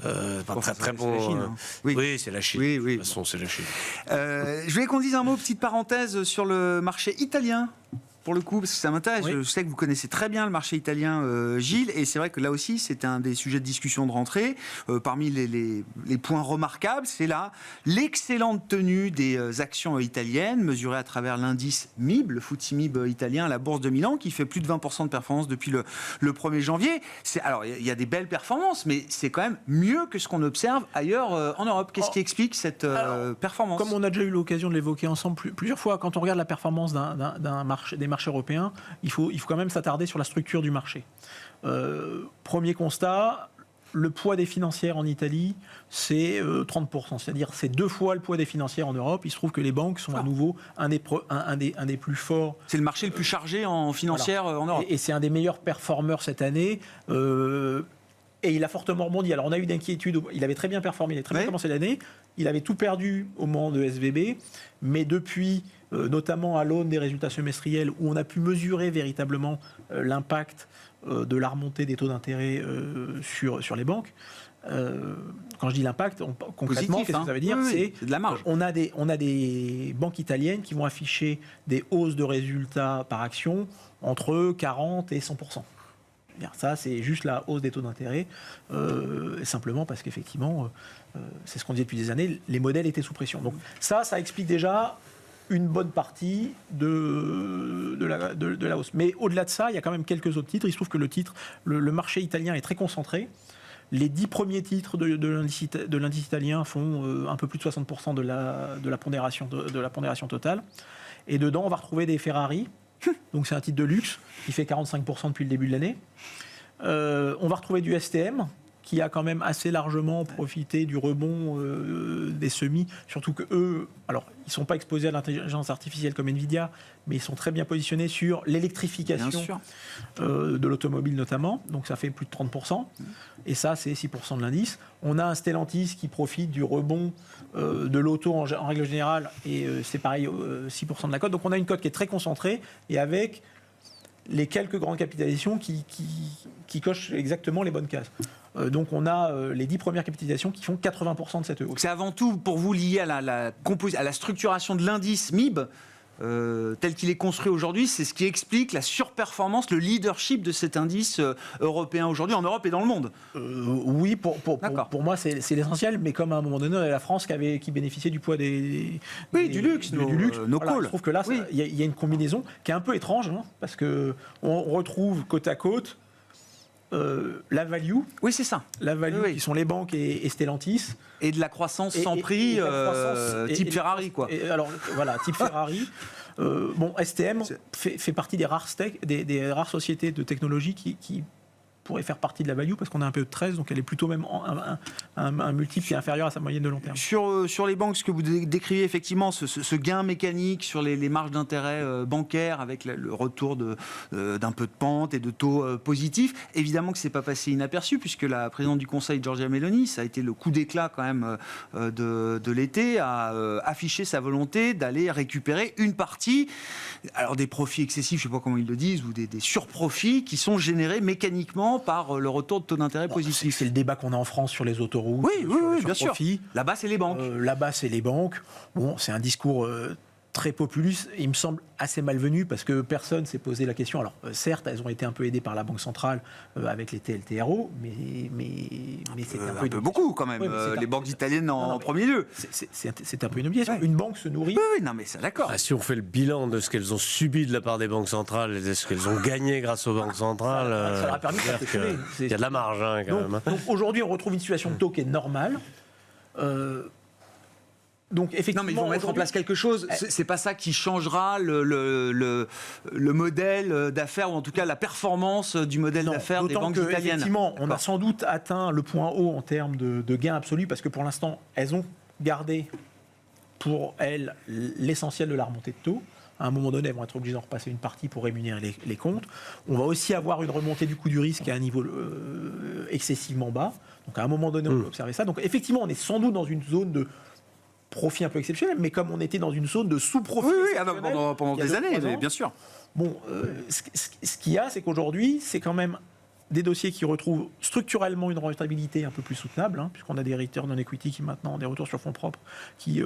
pas très bon. C'est la Chine, oui, c'est la Chine. Oui. De toute façon, c'est la Chine. Je voulais qu'on dise un mot, petite parenthèse sur le marché italien. Pour le coup, parce que ça m'intéresse. Je sais que vous connaissez très bien le marché italien, Gilles, et c'est vrai que là aussi, c'était un des sujets de discussion de rentrée. Parmi les points remarquables, c'est là l'excellente tenue des actions italiennes, mesurées à travers l'indice MIB, le FTSE MIB italien, la bourse de Milan, qui fait plus de 20% de performance depuis le 1er janvier. Alors, il y a des belles performances, mais c'est quand même mieux que ce qu'on observe ailleurs en Europe. Qu'est-ce qui explique cette performance ? Comme on a déjà eu l'occasion de l'évoquer ensemble plusieurs fois, quand on regarde la performance des marchés européens, il faut quand même s'attarder sur la structure du marché. Premier constat, le poids des financières en Italie, c'est 30%. C'est-à-dire c'est 2 fois le poids des financières en Europe. Il se trouve que les banques sont à nouveau un des plus forts. C'est le marché le plus chargé en financière en Europe. Et c'est un des meilleurs performeurs cette année. Et il a fortement rebondi. Alors on a eu d'inquiétudes. Il avait très bien performé, il avait très bien commencé l'année. Il avait tout perdu au moment de SVB. Mais depuis, notamment à l'aune des résultats semestriels, où on a pu mesurer véritablement l'impact de la remontée des taux d'intérêt sur les banques, Quand je dis l'impact, concrètement, Positif, qu'est-ce que ça veut dire? Oui, c'est de la marge. On a des banques italiennes qui vont afficher des hausses de résultats par action entre 40 et 100%. Bien, ça, c'est juste la hausse des taux d'intérêt, simplement parce qu'effectivement, c'est ce qu'on disait depuis des années, les modèles étaient sous pression. Donc ça explique déjà une bonne partie de la hausse. Mais au-delà de ça, il y a quand même quelques autres titres. Il se trouve que le marché italien est très concentré. Les 10 premiers titres de l'indice italien font un peu plus de 60% de la pondération totale. Et dedans, on va retrouver des Ferrari. Donc c'est un titre de luxe qui fait 45% depuis le début de l'année. On va retrouver du STM qui a quand même assez largement profité du rebond des semis, surtout que eux, alors ils ne sont pas exposés à l'intelligence artificielle comme Nvidia, mais ils sont très bien positionnés sur l'électrification de l'automobile notamment, donc ça fait plus de 30%, et ça c'est 6% de l'indice. On a un Stellantis qui profite du rebond de l'auto en règle générale, et c'est pareil, 6% de la cote, donc on a une cote qui est très concentrée, et avec les quelques grandes capitalisations qui cochent exactement les bonnes cases. Donc on a les 10 premières capitalisations qui font 80% de cette hausse. C'est avant tout pour vous lié à la structuration de l'indice MIB tel qu'il est construit aujourd'hui. C'est ce qui explique la surperformance, le leadership de cet indice européen aujourd'hui en Europe et dans le monde. Oui, pour moi c'est l'essentiel, mais comme à un moment donné la France qui bénéficiait du poids du luxe, nos voilà, calls. Je trouve que là il y a une combinaison qui est un peu étrange, hein, parce que on retrouve côte à côte la value. Oui, c'est ça. La value, qui sont les banques et Stellantis. Et de la croissance sans prix, type Ferrari, quoi. Alors, voilà, type Ferrari. STM fait partie des rares sociétés de technologie qui pourrait faire partie de la value, parce qu'on a un peu de 13, donc elle est plutôt même un multiple qui est inférieur à sa moyenne de long terme. Sur les banques, ce que vous décrivez effectivement, ce gain mécanique sur les marges d'intérêt bancaires avec le retour d'un peu de pente et de taux positifs, évidemment que c'est pas passé inaperçu, puisque la présidente du Conseil, Giorgia Meloni, ça a été le coup d'éclat quand même de l'été, a affiché sa volonté d'aller récupérer une partie, alors des profits excessifs, je sais pas comment ils le disent, ou des surprofits qui sont générés mécaniquement par le retour de taux d'intérêt positif. C'est le débat qu'on a en France sur les autoroutes. Oui, bien sûr. Là-bas, c'est les banques. Là-bas, c'est les banques. Bon, c'est un discours très populiste, il me semble assez malvenu, parce que personne s'est posé la question. Alors, certes, elles ont été un peu aidées par la Banque centrale avec les TLTRO, mais c'est un peu beaucoup quand même. Les banques italiennes en premier lieu. C'est un peu une obligation. Une banque se nourrit. Oui, non, mais c'est d'accord. Si on fait le bilan de ce qu'elles ont subi de la part des banques centrales et de ce qu'elles ont gagné grâce aux banques centrales, ça leur a permis de s'effectuer. Il y a de la marge quand même. Donc aujourd'hui, on retrouve une situation de taux qui est normale. Donc, effectivement, non, mais ils vont mettre en place quelque chose. C'est pas ça qui changera le modèle d'affaires, ou en tout cas la performance du modèle d'affaires des banques italiennes. Effectivement, on a sans doute atteint le point haut en termes de gains absolus, parce que pour l'instant, elles ont gardé pour elles l'essentiel de la remontée de taux. À un moment donné, elles vont être obligées d'en repasser une partie pour rémunérer les comptes. On va aussi avoir une remontée du coût du risque à un niveau excessivement bas. Donc à un moment donné, on peut observer ça. Donc effectivement, on est sans doute dans une zone de profit un peu exceptionnel, mais comme on était dans une zone de sous-profit pendant des années, bien sûr. Bon, ce qu'il y a, c'est qu'aujourd'hui, c'est quand même des dossiers qui retrouvent structurellement une rentabilité un peu plus soutenable, hein, puisqu'on a des returns on equity qui maintenant ont des retours sur fonds propres qui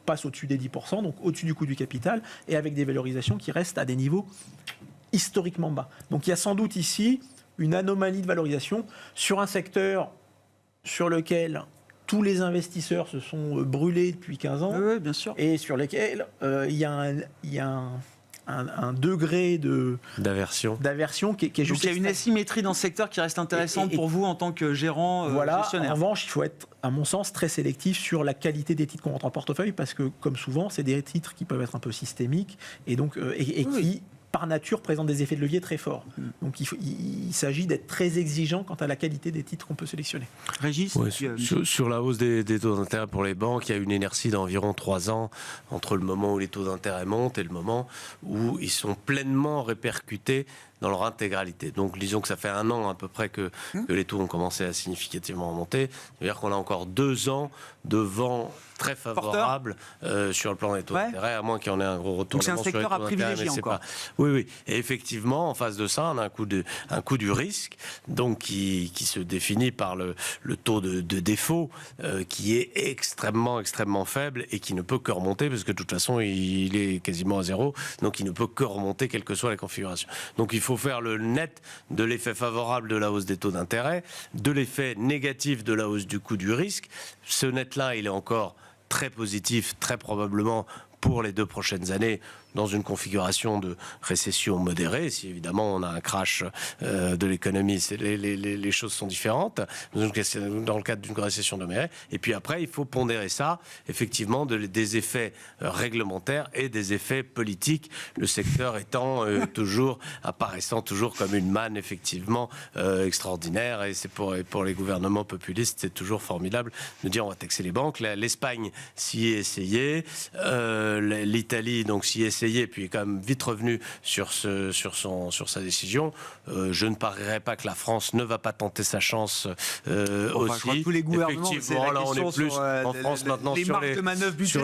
passent au-dessus des 10%, donc au-dessus du coût du capital, et avec des valorisations qui restent à des niveaux historiquement bas. Donc il y a sans doute ici une anomalie de valorisation sur un secteur sur lequel tous les investisseurs se sont brûlés depuis 15 ans, bien sûr. Et sur lesquels il y a un degré d'aversion qui est juste. Donc il y a une asymétrie dans ce secteur qui reste intéressante pour vous en tant que gérant gestionnaire. En revanche, il faut être, à mon sens, très sélectif sur la qualité des titres qu'on rentre en portefeuille, parce que, comme souvent, c'est des titres qui peuvent être un peu systémiques et donc qui, par nature, présentent des effets de levier très forts. Donc il s'agit d'être très exigeant quant à la qualité des titres qu'on peut sélectionner. Régis, sur la hausse des taux d'intérêt pour les banques, il y a une inertie d'environ 3 ans entre le moment où les taux d'intérêt montent et le moment où ils sont pleinement répercutés dans leur intégralité. Donc disons que ça fait 1 an à peu près que les taux ont commencé à significativement monter. C'est-à-dire qu'on a encore 2 ans de vent très favorable sur le plan des taux d'intérêt, à moins qu'il y en ait un gros retournement. Donc c'est un secteur à privilégier encore. Oui. Et effectivement, en face de ça, on a un coût du risque, donc qui se définit par le taux de défaut, qui est extrêmement faible et qui ne peut que remonter, parce que de toute façon, il est quasiment à zéro, donc il ne peut que remonter, quelle que soit la configuration. Donc il faut faire le net de l'effet favorable de la hausse des taux d'intérêt, de l'effet négatif de la hausse du coût du risque. Ce net-là, il est encore très positif, très probablement pour les 2 prochaines années, dans une configuration de récession modérée. Si évidemment on a un crash de l'économie, les choses sont différentes. Dans le cadre d'une récession modérée. Et puis après, il faut pondérer ça, effectivement, des effets réglementaires et des effets politiques. Le secteur étant apparaissant toujours comme une manne, effectivement, extraordinaire. Et c'est pour les gouvernements populistes, c'est toujours formidable de dire on va taxer les banques. L'Espagne s'y est essayée. L'Italie, donc, s'y est essayé, puis est quand même vite revenu sur sa décision. Je ne parierais pas que la France ne va pas tenter sa chance aussi. Je crois que tous les gouvernements, effectivement, là on est plus en France maintenant sur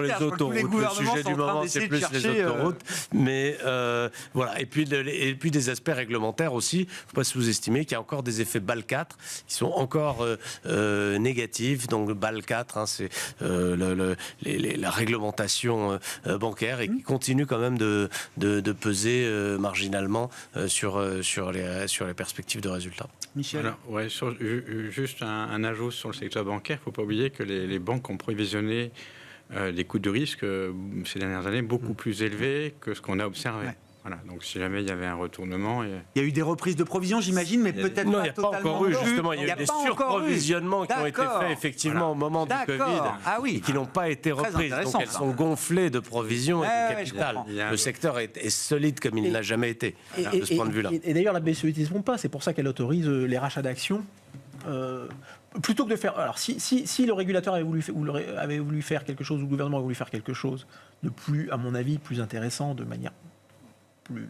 les autoroutes. Le sujet du moment, c'est plus les autoroutes. Mais voilà. Et puis des aspects réglementaires aussi. Il ne faut pas sous-estimer qu'il y a encore des effets BAL 4 qui sont encore négatifs. Donc BAL 4, c'est la réglementation bancaire et qui continue quand même de peser marginalement sur les perspectives de résultats. Michel. Alors, juste un ajout sur le secteur bancaire. Il ne faut pas oublier que les banques ont provisionné des coûts de risque ces dernières années beaucoup plus élevés que ce qu'on a observé. Ouais. Voilà, donc si jamais il y avait un retournement... Il y a eu des reprises de provisions, j'imagine, mais peut-être pas totalement. Non, il n'y a pas encore eu, justement. Il y a eu des surprovisionnements qui ont été faits, effectivement, au moment du Covid, et qui n'ont pas été reprises. Donc elles sont gonflées de provisions et de capital. Le secteur est solide comme il ne l'a jamais été, de ce point de vue-là. Et d'ailleurs, la BCE ne se trompe pas, c'est pour ça qu'elle autorise les rachats d'actions. Plutôt que de faire... Alors, si le régulateur avait voulu faire quelque chose, ou le gouvernement avait voulu faire quelque chose de plus, à mon avis, plus intéressant, de manière plus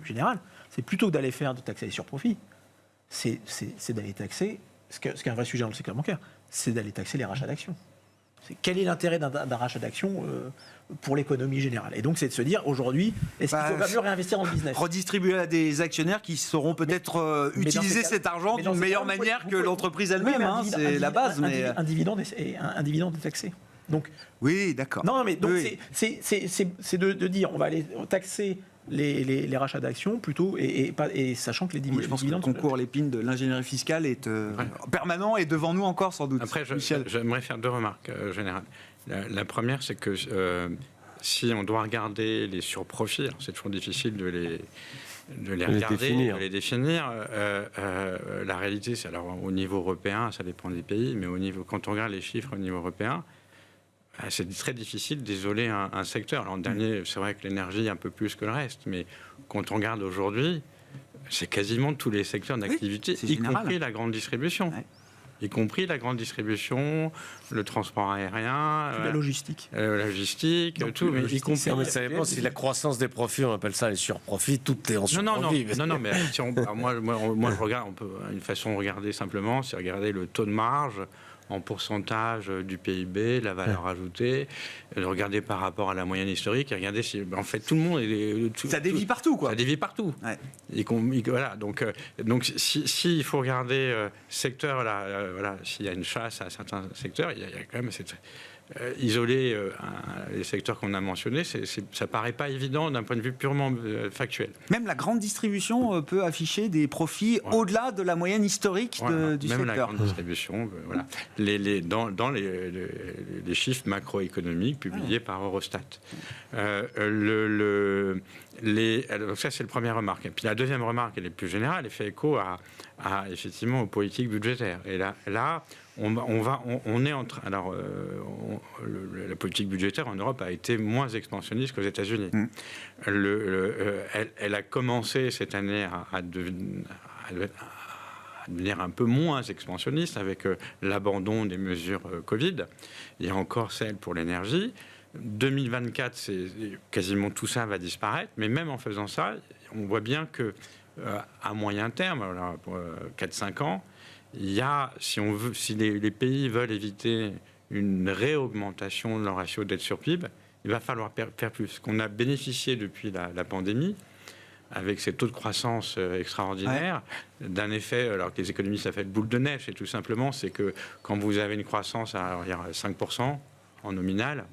générale, c'est plutôt que d'aller taxer les surprofits, c'est d'aller taxer, ce qui est un vrai sujet dans le secteur bancaire, c'est d'aller taxer les rachats d'actions. Quel est l'intérêt d'un rachat d'actions pour l'économie générale? Et donc, c'est de se dire, aujourd'hui, est-ce qu'il faut mieux réinvestir dans le business? Redistribuer à des actionnaires qui sauront peut-être utiliser cet argent d'une meilleure manière que l'entreprise elle-même, c'est la base. Un dividende est taxé. Donc, oui, d'accord. Non, mais donc c'est de dire, on va aller taxer les rachats d'actions plutôt, et sachant que les dividendes... Je pense que le concours l'épine de l'ingénierie fiscale est permanent et devant nous encore sans doute. Après, j'aimerais faire 2 remarques générales. La première, c'est que si on doit regarder les surprofits, c'est toujours difficile de les regarder, de les définir. La réalité, c'est alors au niveau européen, ça dépend des pays, mais quand on regarde les chiffres au niveau européen, c'est très difficile d'isoler un secteur. Alors, en dernier, c'est vrai que l'énergie un peu plus que le reste, mais quand on regarde aujourd'hui, c'est quasiment tous les secteurs d'activité, compris la grande distribution. Ouais. Y compris la grande distribution, le transport aérien, la logistique. Tout. Mais y compris. Mais ça dépend si la croissance des profits, on appelle ça les surprofits, tout est en surprofit. Non, mais si moi, je regarde, une façon de regarder simplement, c'est regarder le taux de marge en pourcentage du PIB, la valeur ajoutée, regarder par rapport à la moyenne historique, et regarder si, en fait, tout le monde... ça dévie partout, quoi. Ça dévie partout. Ouais. Voilà, donc si il faut regarder secteur, là, s'il y a une chasse à certains secteurs, il y a quand même... isoler les secteurs qu'on a mentionnés, ça paraît pas évident d'un point de vue purement factuel. Même la grande distribution peut afficher des profits au-delà de la moyenne historique du secteur. Même la grande distribution, voilà. Dans les chiffres macroéconomiques publiés par Eurostat. Alors ça, c'est la première remarque. Et puis la deuxième remarque, elle est plus générale, elle fait écho effectivement aux politiques budgétaires. Et là, on est en train. Alors, la politique budgétaire en Europe a été moins expansionniste qu'aux États-Unis. Elle a commencé cette année à devenir un peu moins expansionniste avec l'abandon des mesures Covid. Il y a encore celle pour l'énergie. 2024, quasiment tout ça va disparaître. Mais même en faisant ça, on voit bien que à moyen terme, alors, pour 4-5 ans, il y a, si les pays veulent éviter une réaugmentation de leur ratio dette sur PIB, il va falloir faire plus. Qu'on a bénéficié depuis la pandémie, avec ces taux de croissance extraordinaires, d'un effet, alors que les économistes s'appellent boule de neige, et tout simplement, c'est que quand vous avez une croissance à 5% en nominal,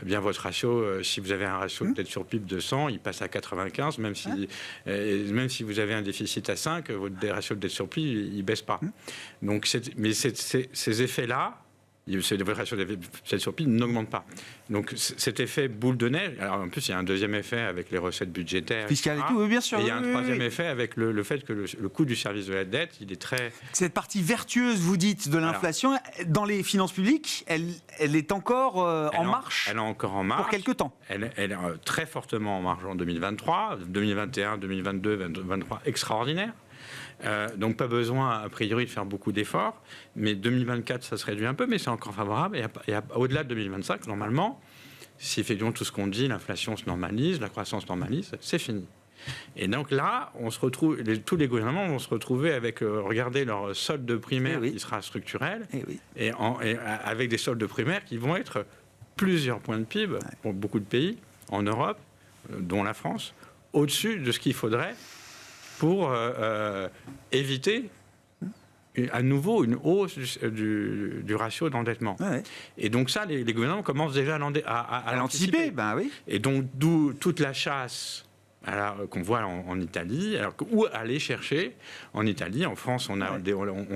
eh bien votre ratio, si vous avez un ratio de dette sur PIB de 100, il passe à 95, même si vous avez un déficit à 5, votre ratio de dette sur PIB, il ne baisse pas. Donc, ces effets-là, votre ratio de dette sur PIB n'augmente pas. Donc cet effet boule de neige, alors en plus il y a un deuxième effet avec les recettes budgétaires, fiscales et tout, oui, bien sûr. Et il y a un troisième effet avec le fait que le coût du service de la dette, il est très... Cette partie vertueuse, vous dites, de l'inflation, dans les finances publiques, elle est encore en marche. Elle est encore en marche. Pour quelques temps. Elle est très fortement en marche en 2023, 2021, 2022, 2023, extraordinaire. Donc pas besoin a priori de faire beaucoup d'efforts, mais 2024 ça se réduit un peu, mais c'est encore favorable, et au-delà de 2025 normalement, si effectivement tout ce qu'on dit, l'inflation se normalise, la croissance normalise, c'est fini. Et donc là, on se retrouve, tous les gouvernements vont se retrouver avec, regardez leur solde primaire qui sera structurel, et avec des soldes primaires qui vont être plusieurs points de PIB pour beaucoup de pays en Europe, dont la France, au-dessus de ce qu'il faudrait pour éviter à nouveau une hausse du ratio d'endettement. Et donc ça, les gouvernements commencent déjà à l'anticiper. Et donc d'où toute la chasse qu'on voit en Italie, où aller chercher en Italie. En France, on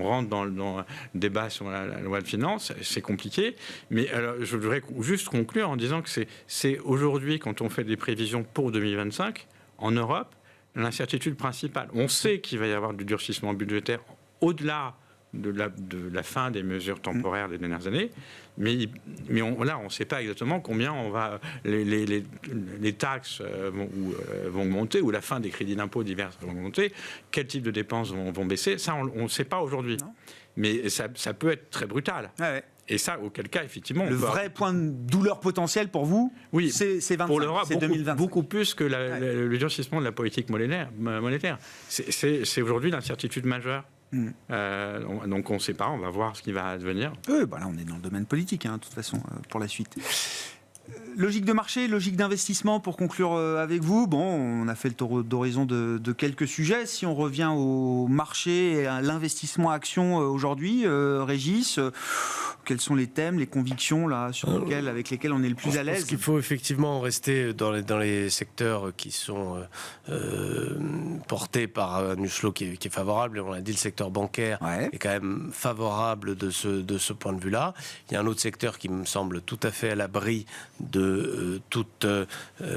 rentre dans le débat sur la loi de finances, c'est compliqué. Mais alors, je voudrais juste conclure en disant que c'est aujourd'hui, quand on fait des prévisions pour 2025, en Europe, l'incertitude principale. On sait qu'il va y avoir du durcissement budgétaire au-delà de la fin des mesures temporaires des dernières années, mais on ne sait pas exactement combien les taxes vont augmenter, ou la fin des crédits d'impôt divers vont augmenter, quel type de dépenses vont baisser. Ça, on ne sait pas aujourd'hui. Mais ça peut être très brutal. Et ça, auquel cas, effectivement... Le vrai point de douleur potentiel pour vous, c'est 25, pour l'Europe, c'est 2025. Beaucoup plus que le durcissement de la politique monétaire. C'est aujourd'hui l'incertitude majeure. Donc on ne sait pas, on va voir ce qui va advenir. Là on est dans le domaine politique, de toute façon, pour la suite. Logique de marché, logique d'investissement, pour conclure avec vous. Bon, on a fait le tour d'horizon de quelques sujets. Si on revient au marché et à l'investissement action aujourd'hui, Régis, quels sont les thèmes, les convictions avec lesquelles on est le plus à l'aise? Je pense qu'il faut effectivement rester dans les secteurs qui sont portés par un news flow qui est favorable. Et on l'a dit, le secteur bancaire est quand même favorable de ce point de vue-là. Il y a un autre secteur qui me semble tout à fait à l'abri de toute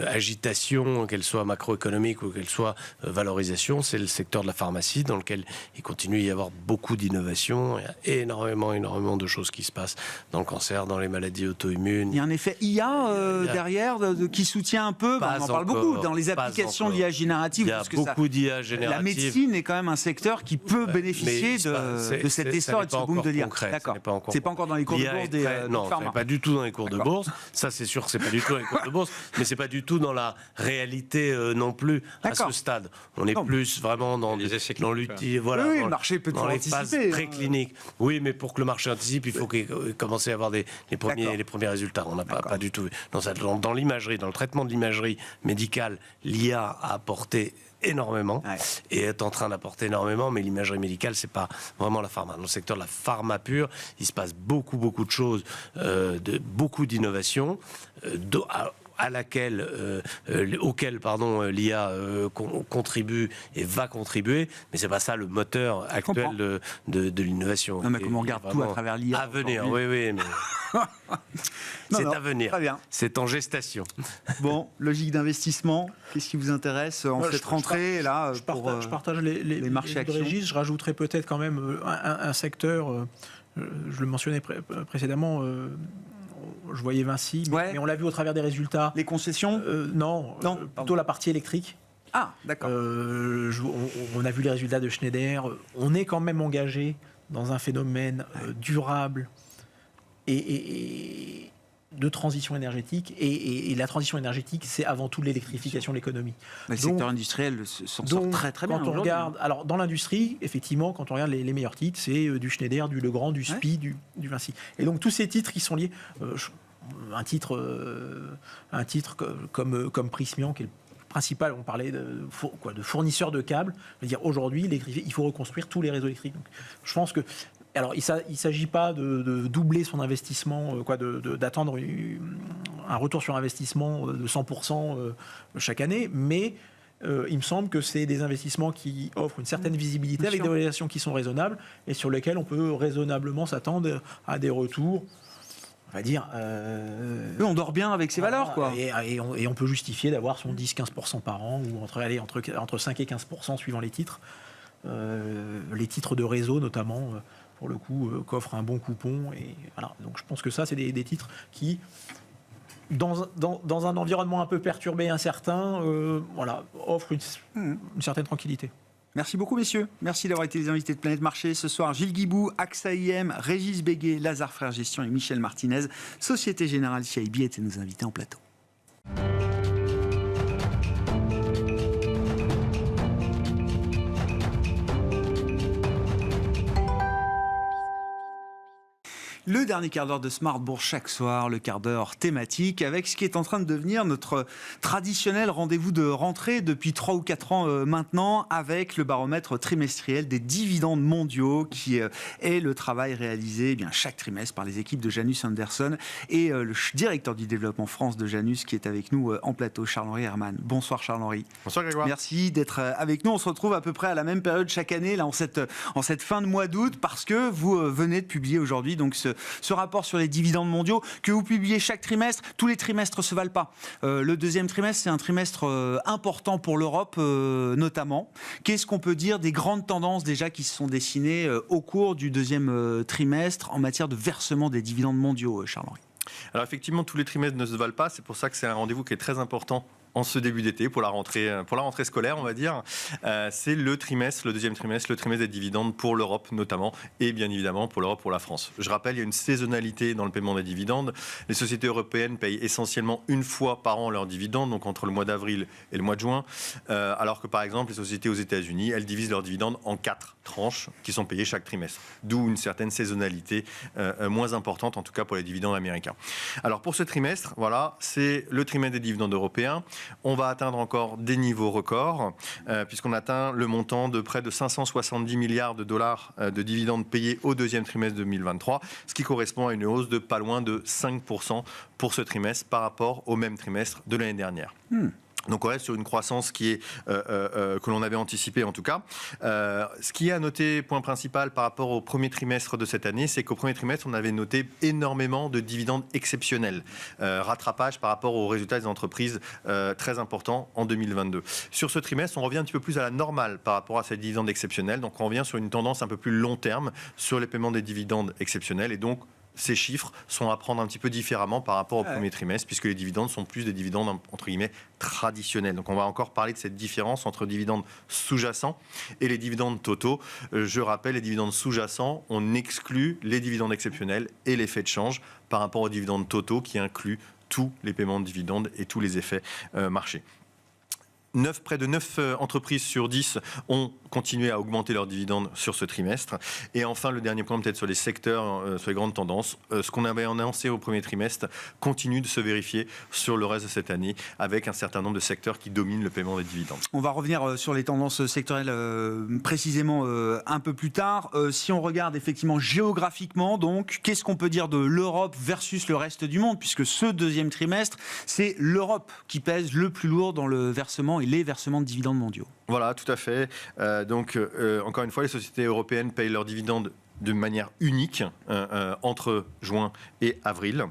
agitation, qu'elle soit macroéconomique ou qu'elle soit valorisation, c'est le secteur de la pharmacie, dans lequel il continue à y avoir beaucoup d'innovations. Il y a énormément de choses qui se passent dans le cancer, dans les maladies auto-immunes. Il y a un effet IA derrière qui soutient un peu, on en parle beaucoup, dans les applications d'IA générative. Il y a beaucoup d'IA générative. La médecine est quand même un secteur qui peut bénéficier de cet essor et de ce boom de l'IA. D'accord. C'est pas encore dans les cours de bourse des non, pharma. pas du tout dans les cours de bourse. Ça, c'est sûr que c'est pas du tout dans les cours de bourse, mais c'est pas du tout dans la réalité non plus à ce stade. On est plus vraiment dans l'outil, le marché peut dans les anticiper, phases précliniques. Oui, mais pour que le marché anticipe, il faut qu'il commence à y avoir les premiers résultats. On n'a pas du tout. Dans l'imagerie, dans le traitement de l'imagerie médicale, l'IA a apporté énormément et est en train d'apporter énormément, mais l'imagerie médicale, c'est pas vraiment la pharma. Dans le secteur de la pharma pure, il se passe beaucoup de choses, beaucoup d'innovations, auquel l'IA contribue et va contribuer, mais c'est pas ça le moteur actuel de l'innovation. Non, mais comme on regarde tout à travers l'IA. À venir, oui, mais c'est à venir. Très bien. C'est en gestation. Bon, logique d'investissement, qu'est-ce qui vous intéresse en cette rentrée là je partage les marchés actions. Régis, je rajouterais peut-être quand même un secteur, je le mentionnais précédemment, je voyais Vinci, mais on l'a vu au travers des résultats. Les concessions Non, plutôt la partie électrique. Ah, d'accord. On a vu les résultats de Schneider. On est quand même engagé dans un phénomène durable et de transition énergétique, et la transition énergétique, c'est avant tout l'électrification de l'économie. Le secteur industriel s'en sort très très bien. Quand on regarde, alors dans l'industrie, effectivement, quand on regarde les meilleurs titres, c'est du Schneider, du Legrand, du SPIE, du Vinci. Et donc tous ces titres qui sont liés, un titre comme Prysmian, qui est le principal, on parlait de fournisseur de câbles. Je veux dire, aujourd'hui, il faut reconstruire tous les réseaux électriques. Donc, je pense que alors, il ne s'agit pas de doubler son investissement, d'attendre un retour sur investissement de 100% chaque année, mais il me semble que c'est des investissements qui offrent une certaine visibilité, avec des valorisations qui sont raisonnables et sur lesquelles on peut raisonnablement s'attendre à des retours. On va dire. On dort bien avec ces valeurs, quoi. Et on peut justifier d'avoir son 10-15% par an, ou entre 5 et 15% suivant les titres. Les titres de réseau, notamment, pour le coup, qu'offrent un bon coupon. Et voilà. Donc je pense que ça, c'est des titres qui, dans un environnement un peu perturbé, incertain, offrent une certaine tranquillité. Merci beaucoup, messieurs. Merci d'avoir été les invités de Planète Marché ce soir. Gilles Guibou, AXA IM, Régis Béguet, Lazare Frères Gestion et Michel Martinez, Société Générale CIB, étaient nos invités en plateau. Le dernier quart d'heure de Smart Bourse chaque soir, le quart d'heure thématique, avec ce qui est en train de devenir notre traditionnel rendez-vous de rentrée depuis 3 ou 4 ans maintenant, avec le baromètre trimestriel des dividendes mondiaux, qui est le travail réalisé chaque trimestre par les équipes de Janus Henderson et le directeur du développement France de Janus qui est avec nous en plateau, Charles-Henri Herman. Bonsoir Charles-Henri. Bonsoir Grégoire. Merci d'être avec nous. On se retrouve à peu près à la même période chaque année, là, en cette fin de mois d'août, parce que vous venez de publier aujourd'hui donc ce rapport sur les dividendes mondiaux que vous publiez chaque trimestre. Tous les trimestres ne se valent pas. Le deuxième trimestre, c'est un trimestre important pour l'Europe, notamment. Qu'est-ce qu'on peut dire des grandes tendances déjà qui se sont dessinées au cours du deuxième trimestre en matière de versement des dividendes mondiaux, Charles-Henri? Alors effectivement, tous les trimestres ne se valent pas. C'est pour ça que c'est un rendez-vous qui est très important en ce début d'été, pour la rentrée scolaire, on va dire. C'est le deuxième trimestre, le trimestre des dividendes pour l'Europe notamment, et bien évidemment pour l'Europe, pour la France. Je rappelle, il y a une saisonnalité dans le paiement des dividendes. Les sociétés européennes payent essentiellement une fois par an leurs dividendes, donc entre le mois d'avril et le mois de juin, alors que par exemple les sociétés aux États-Unis, elles divisent leurs dividendes en 4 tranches qui sont payées chaque trimestre, d'où une certaine saisonnalité moins importante, en tout cas pour les dividendes américains. Alors pour ce trimestre, voilà, c'est le trimestre des dividendes européens. On va atteindre encore des niveaux records, puisqu'on atteint le montant de près de 570 milliards de dollars de dividendes payés au deuxième trimestre 2023, ce qui correspond à une hausse de pas loin de 5% pour ce trimestre par rapport au même trimestre de l'année dernière. Donc on reste sur une croissance qui est que l'on avait anticipée en tout cas. Ce qui est à noter, point principal par rapport au premier trimestre de cette année, c'est qu'au premier trimestre, on avait noté énormément de dividendes exceptionnels. Rattrapage par rapport aux résultats des entreprises très importants en 2022. Sur ce trimestre, on revient un petit peu plus à la normale par rapport à ces dividendes exceptionnels. Donc on revient sur une tendance un peu plus long terme sur les paiements des dividendes exceptionnels. Et donc, ces chiffres sont à prendre un petit peu différemment par rapport au premier trimestre, puisque les dividendes sont plus des dividendes, entre guillemets, traditionnels. Donc on va encore parler de cette différence entre dividendes sous-jacents et les dividendes totaux. Je rappelle, les dividendes sous-jacents, on exclut les dividendes exceptionnels et l'effet de change par rapport aux dividendes totaux qui incluent tous les paiements de dividendes et tous les effets marchés. Près de 9 entreprises sur 10 ont continué à augmenter leurs dividendes sur ce trimestre. Et enfin, le dernier point peut-être sur les secteurs, sur les grandes tendances. Ce qu'on avait annoncé au premier trimestre continue de se vérifier sur le reste de cette année, avec un certain nombre de secteurs qui dominent le paiement des dividendes. On va revenir sur les tendances sectorielles précisément un peu plus tard. Si on regarde effectivement géographiquement, donc, qu'est-ce qu'on peut dire de l'Europe versus le reste du monde, puisque ce deuxième trimestre, c'est l'Europe qui pèse le plus lourd dans le versement et les versements de dividendes mondiaux. Voilà, tout à fait. Donc, encore une fois, les sociétés européennes payent leurs dividendes de manière unique entre juin et avril.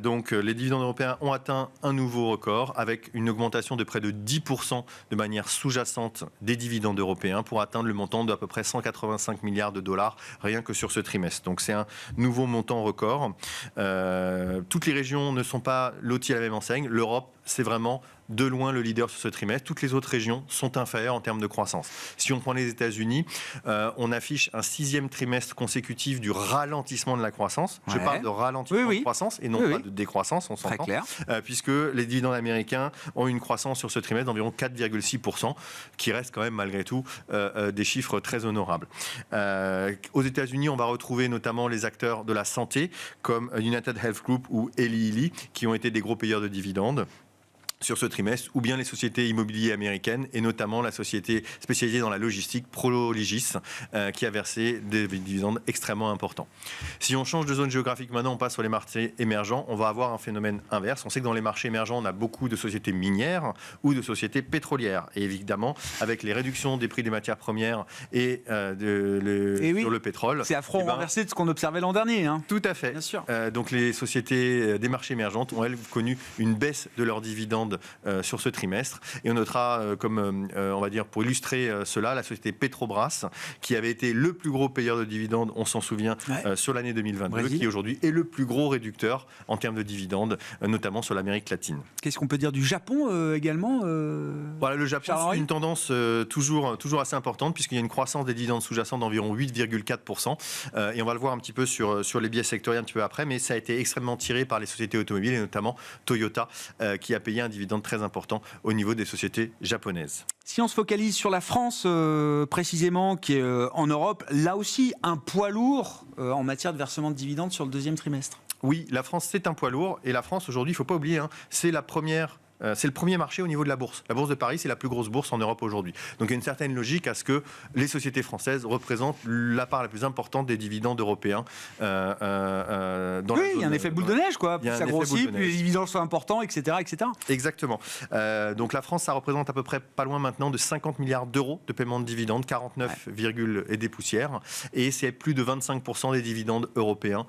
Donc les dividendes européens ont atteint un nouveau record avec une augmentation de près de 10% de manière sous-jacente des dividendes européens pour atteindre le montant d'à peu près 185 milliards de dollars rien que sur ce trimestre. Donc c'est un nouveau montant record. Toutes les régions ne sont pas loties à la même enseigne. L'Europe, c'est vraiment de loin le leader sur ce trimestre. Toutes les autres régions sont inférieures en termes de croissance. Si on prend les États-Unis, on affiche un 6e trimestre consécutif du ralentissement de la croissance. Je parle de ralentissement de croissance et non pas de décroissance, on s'entend. Très clair. Puisque les dividendes américains ont une croissance sur ce trimestre d'environ 4,6%, qui reste quand même malgré tout des chiffres très honorables. Aux États-Unis, on va retrouver notamment les acteurs de la santé, comme United Health Group ou Eli Lilly, qui ont été des gros payeurs de dividendes sur ce trimestre, ou bien les sociétés immobilières américaines, et notamment la société spécialisée dans la logistique, Prologis, qui a versé des dividendes extrêmement importants. Si on change de zone géographique maintenant, on passe sur les marchés émergents, on va avoir un phénomène inverse. On sait que dans les marchés émergents, on a beaucoup de sociétés minières ou de sociétés pétrolières. Et évidemment, avec les réductions des prix des matières premières et sur le pétrole... C'est à front renversé de ce qu'on observait l'an dernier. Hein. Tout à fait. Bien sûr. Donc les sociétés des marchés émergentes ont, elles, connu une baisse de leurs dividendes sur ce trimestre. Et on notera, on va dire, pour illustrer cela, la société Petrobras, qui avait été le plus gros payeur de dividendes, on s'en souvient, sur l'année 2022, Brésil. qui aujourd'hui est le plus gros réducteur en termes de dividendes, notamment sur l'Amérique latine. Qu'est-ce qu'on peut dire du Japon également Voilà, le Japon, Charles-Henri, c'est une tendance toujours assez importante, puisqu'il y a une croissance des dividendes sous-jacents d'environ 8,4%. Et on va le voir un petit peu sur les biais sectoriels un petit peu après, mais ça a été extrêmement tiré par les sociétés automobiles, et notamment Toyota, qui a payé un dividende très important au niveau des sociétés japonaises. Si on se focalise sur la France précisément, qui est en Europe, là aussi un poids lourd en matière de versement de dividendes sur le deuxième trimestre. Oui, la France, c'est un poids lourd. Et la France, aujourd'hui, il ne faut pas oublier, c'est la première... c'est le premier marché au niveau de la bourse. La bourse de Paris, c'est la plus grosse bourse en Europe aujourd'hui. Donc il y a une certaine logique à ce que les sociétés françaises représentent la part la plus importante des dividendes européens. Il y a un effet boule de neige, quoi. Plus ça grossit, plus les dividendes sont importants, etc. etc. Exactement. Donc la France, ça représente à peu près pas loin maintenant de 50 milliards d'euros de paiement de dividendes, 49, et des poussières. Et c'est plus de 25% des dividendes européens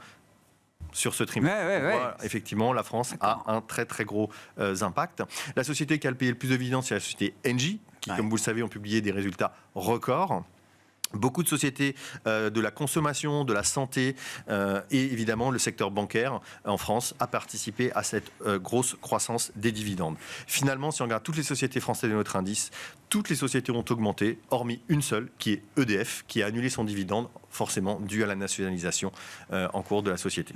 sur ce trimestre. Voilà, effectivement, la France a un très très gros impact. La société qui a payé le plus de dividendes, c'est la société Engie, qui, comme vous le savez, ont publié des résultats records. Beaucoup de sociétés de la consommation, de la santé et évidemment le secteur bancaire en France a participé à cette grosse croissance des dividendes. Finalement, si on regarde toutes les sociétés françaises de notre indice, toutes les sociétés ont augmenté, hormis une seule, qui est EDF, qui a annulé son dividende, forcément dû à la nationalisation en cours de la société.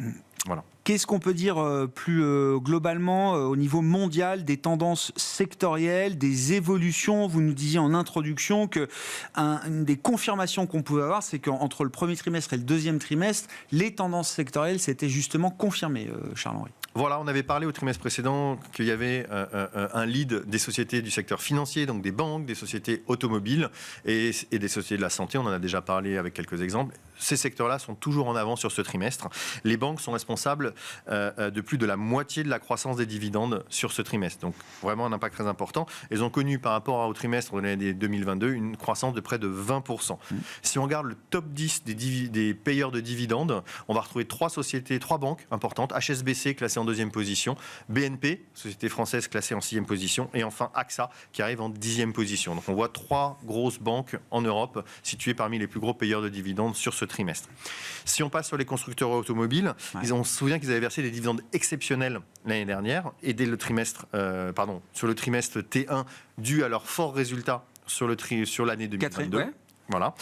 Voilà. Qu'est-ce qu'on peut dire plus globalement au niveau mondial des tendances sectorielles, des évolutions? Vous nous disiez en introduction que une des confirmations qu'on pouvait avoir, c'est qu'entre le premier trimestre et le deuxième trimestre, les tendances sectorielles s'étaient justement confirmées, Charles-Henri. Voilà, on avait parlé au trimestre précédent qu'il y avait un lead des sociétés du secteur financier, donc des banques, des sociétés automobiles et des sociétés de la santé. On en a déjà parlé avec quelques exemples. Ces secteurs-là sont toujours en avant sur ce trimestre. Les banques sont responsables de plus de la moitié de la croissance des dividendes sur ce trimestre. Donc vraiment un impact très important. Elles ont connu par rapport au trimestre de l'année 2022 une croissance de près de 20%. Si on regarde le top 10 des payeurs de dividendes, on va retrouver trois banques importantes. HSBC classée en deuxième position, BNP, société française classée en 6e position, et enfin AXA qui arrive en 10e position. Donc on voit trois grosses banques en Europe situées parmi les plus gros payeurs de dividendes sur ce trimestre. Si on passe sur les constructeurs automobiles, on se souvient qu'ils avaient versé des dividendes exceptionnels l'année dernière et dès le trimestre, sur le trimestre T1 dû à leurs forts résultats sur l'année 2022. Voilà.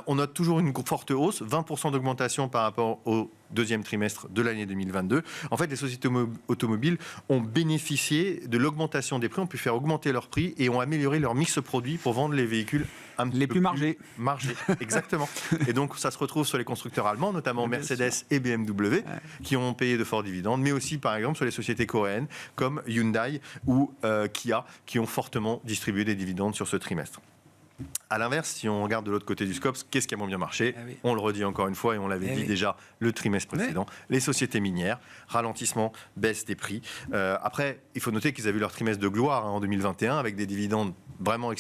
On note toujours une forte hausse, 20% d'augmentation par rapport au deuxième trimestre de l'année 2022. En fait, les sociétés automobiles ont bénéficié de l'augmentation des prix, ont pu faire augmenter leurs prix et ont amélioré leur mix produit pour vendre les véhicules les plus margés. Exactement. Et donc, ça se retrouve sur les constructeurs allemands, notamment Mercedes et BMW, qui ont payé de forts dividendes, mais aussi, par exemple, sur les sociétés coréennes comme Hyundai ou Kia, qui ont fortement distribué des dividendes sur ce trimestre. À l'inverse, si on regarde de l'autre côté du scope, qu'est-ce qui a moins bien marché ? On le redit encore une fois et on l'avait dit déjà le trimestre précédent. Les sociétés minières, ralentissement, baisse des prix. Après, il faut noter qu'ils avaient eu leur trimestre de gloire en 2021 avec des dividendes vraiment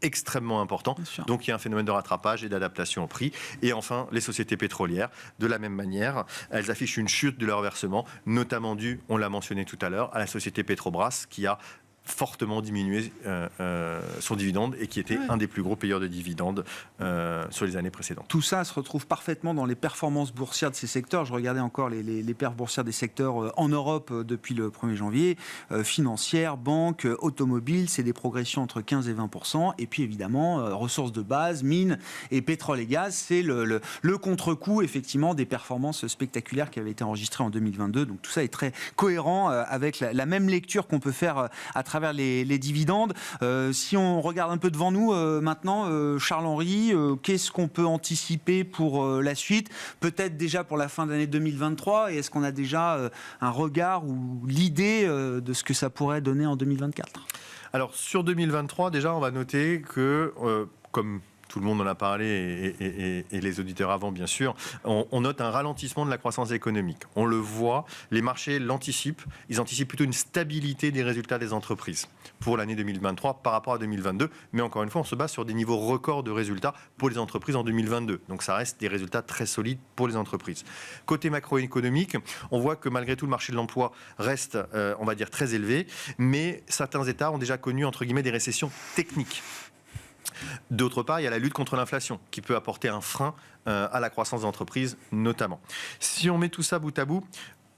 extrêmement importants. Donc il y a un phénomène de rattrapage et d'adaptation au prix. Et enfin, les sociétés pétrolières, de la même manière, elles affichent une chute de leur versement, notamment due, on l'a mentionné tout à l'heure, à la société Petrobras qui a fortement diminué son dividende et qui était un des plus gros payeurs de dividendes sur les années précédentes. Tout ça se retrouve parfaitement dans les performances boursières de ces secteurs. Je regardais encore les perfs boursières des secteurs en Europe depuis le 1er janvier. Financière, banque, automobile, c'est des progressions entre 15 et 20%. Et puis évidemment, ressources de base, mines et pétrole et gaz, c'est le contre-coup effectivement des performances spectaculaires qui avaient été enregistrées en 2022. Donc tout ça est très cohérent avec la même lecture qu'on peut faire à travers les dividendes. Si on regarde un peu devant nous maintenant, Charles-Henri, qu'est-ce qu'on peut anticiper pour la suite? Peut-être déjà pour la fin d'année 2023, et est-ce qu'on a déjà un regard ou l'idée de ce que ça pourrait donner en 2024? Alors sur 2023, déjà on va noter que comme tout le monde en a parlé et les auditeurs avant, bien sûr. On note un ralentissement de la croissance économique. On le voit, les marchés l'anticipent. Ils anticipent plutôt une stabilité des résultats des entreprises pour l'année 2023 par rapport à 2022. Mais encore une fois, on se base sur des niveaux records de résultats pour les entreprises en 2022. Donc ça reste des résultats très solides pour les entreprises. Côté macroéconomique, on voit que malgré tout, le marché de l'emploi reste, on va dire, très élevé. Mais certains États ont déjà connu, entre guillemets, des récessions techniques. D'autre part, il y a la lutte contre l'inflation qui peut apporter un frein à la croissance d'entreprise notamment. Si on met tout ça bout à bout,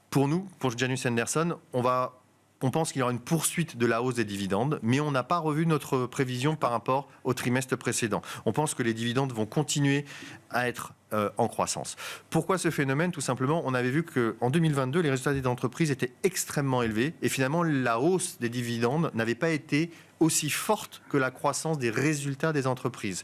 pour nous, pour Janus Henderson, on pense qu'il y aura une poursuite de la hausse des dividendes, mais on n'a pas revu notre prévision par rapport au trimestre précédent. On pense que les dividendes vont continuer à être en croissance. Pourquoi ce phénomène? Tout simplement, on avait vu qu'en 2022, les résultats des entreprises étaient extrêmement élevés et finalement, la hausse des dividendes n'avait pas été aussi forte que la croissance des résultats des entreprises.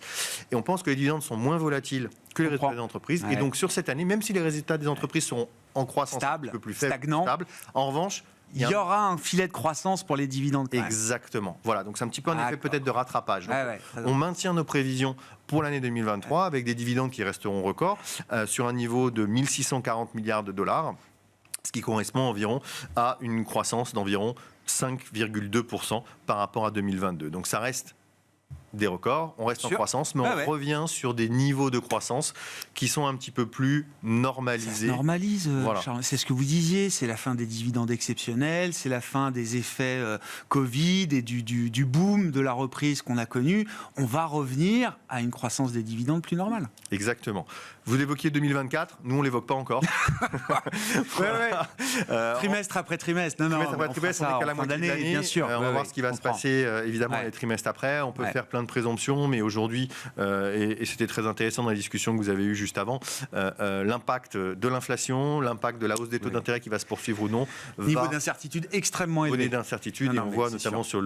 Et on pense que les dividendes sont moins volatiles que les résultats des entreprises. Ouais. Et donc, sur cette année, même si les résultats des entreprises sont en croissance stable, un peu plus faible, stagnant, stable, en revanche, il y aura un filet de croissance pour les dividendes. Exactement. Voilà, donc c'est un petit peu un effet peut-être de rattrapage. Donc, ouais, on maintient nos prévisions pour l'année 2023 avec des dividendes qui resteront records sur un niveau de 1640 milliards de dollars, ce qui correspond environ à une croissance d'environ 5,2% par rapport à 2022. Donc ça reste des records, on reste en croissance, mais on revient sur des niveaux de croissance qui sont un petit peu plus normalisés. Ça se normalise, voilà. Charles, c'est ce que vous disiez, c'est la fin des dividendes exceptionnels, c'est la fin des effets Covid et du boom de la reprise qu'on a connu. On va revenir à une croissance des dividendes plus normale. Exactement. Vous évoquiez 2024, nous on ne l'évoque pas encore. Trimestre après trimestre. Trimestre après trimestre, on est qu'à la moitié de l'année. Bien sûr. On va voir ce qui va se passer évidemment les trimestres après. On peut faire plein de présomptions, mais aujourd'hui, et c'était très intéressant dans la discussion que vous avez eue juste avant, l'impact de l'inflation, l'impact de la hausse des taux d'intérêt qui va se poursuivre ou non. Niveau d'incertitude extrêmement élevé. Niveau d'incertitude, et on voit notamment sur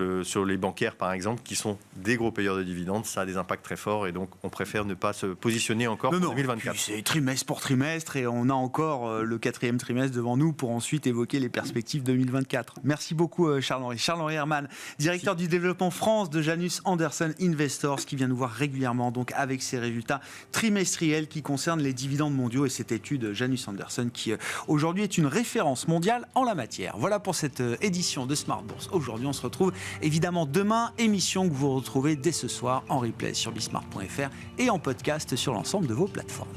les bancaires par exemple, qui sont des gros payeurs de dividendes, ça a des impacts très forts et donc on préfère ne pas se positionner encore pour 2024. C'est trimestre pour trimestre et on a encore le 4e trimestre devant nous pour ensuite évoquer les perspectives 2024. Merci beaucoup Charles-Henri. Charles-Henri Herrmann, directeur du développement France de Janus Henderson Investors, qui vient nous voir régulièrement donc avec ses résultats trimestriels qui concernent les dividendes mondiaux et cette étude Janus Henderson qui aujourd'hui est une référence mondiale en la matière. Voilà pour cette édition de Smart Bourse. Aujourd'hui on se retrouve évidemment demain, émission que vous retrouvez dès ce soir en replay sur bismart.fr et en podcast sur l'ensemble de vos plateformes.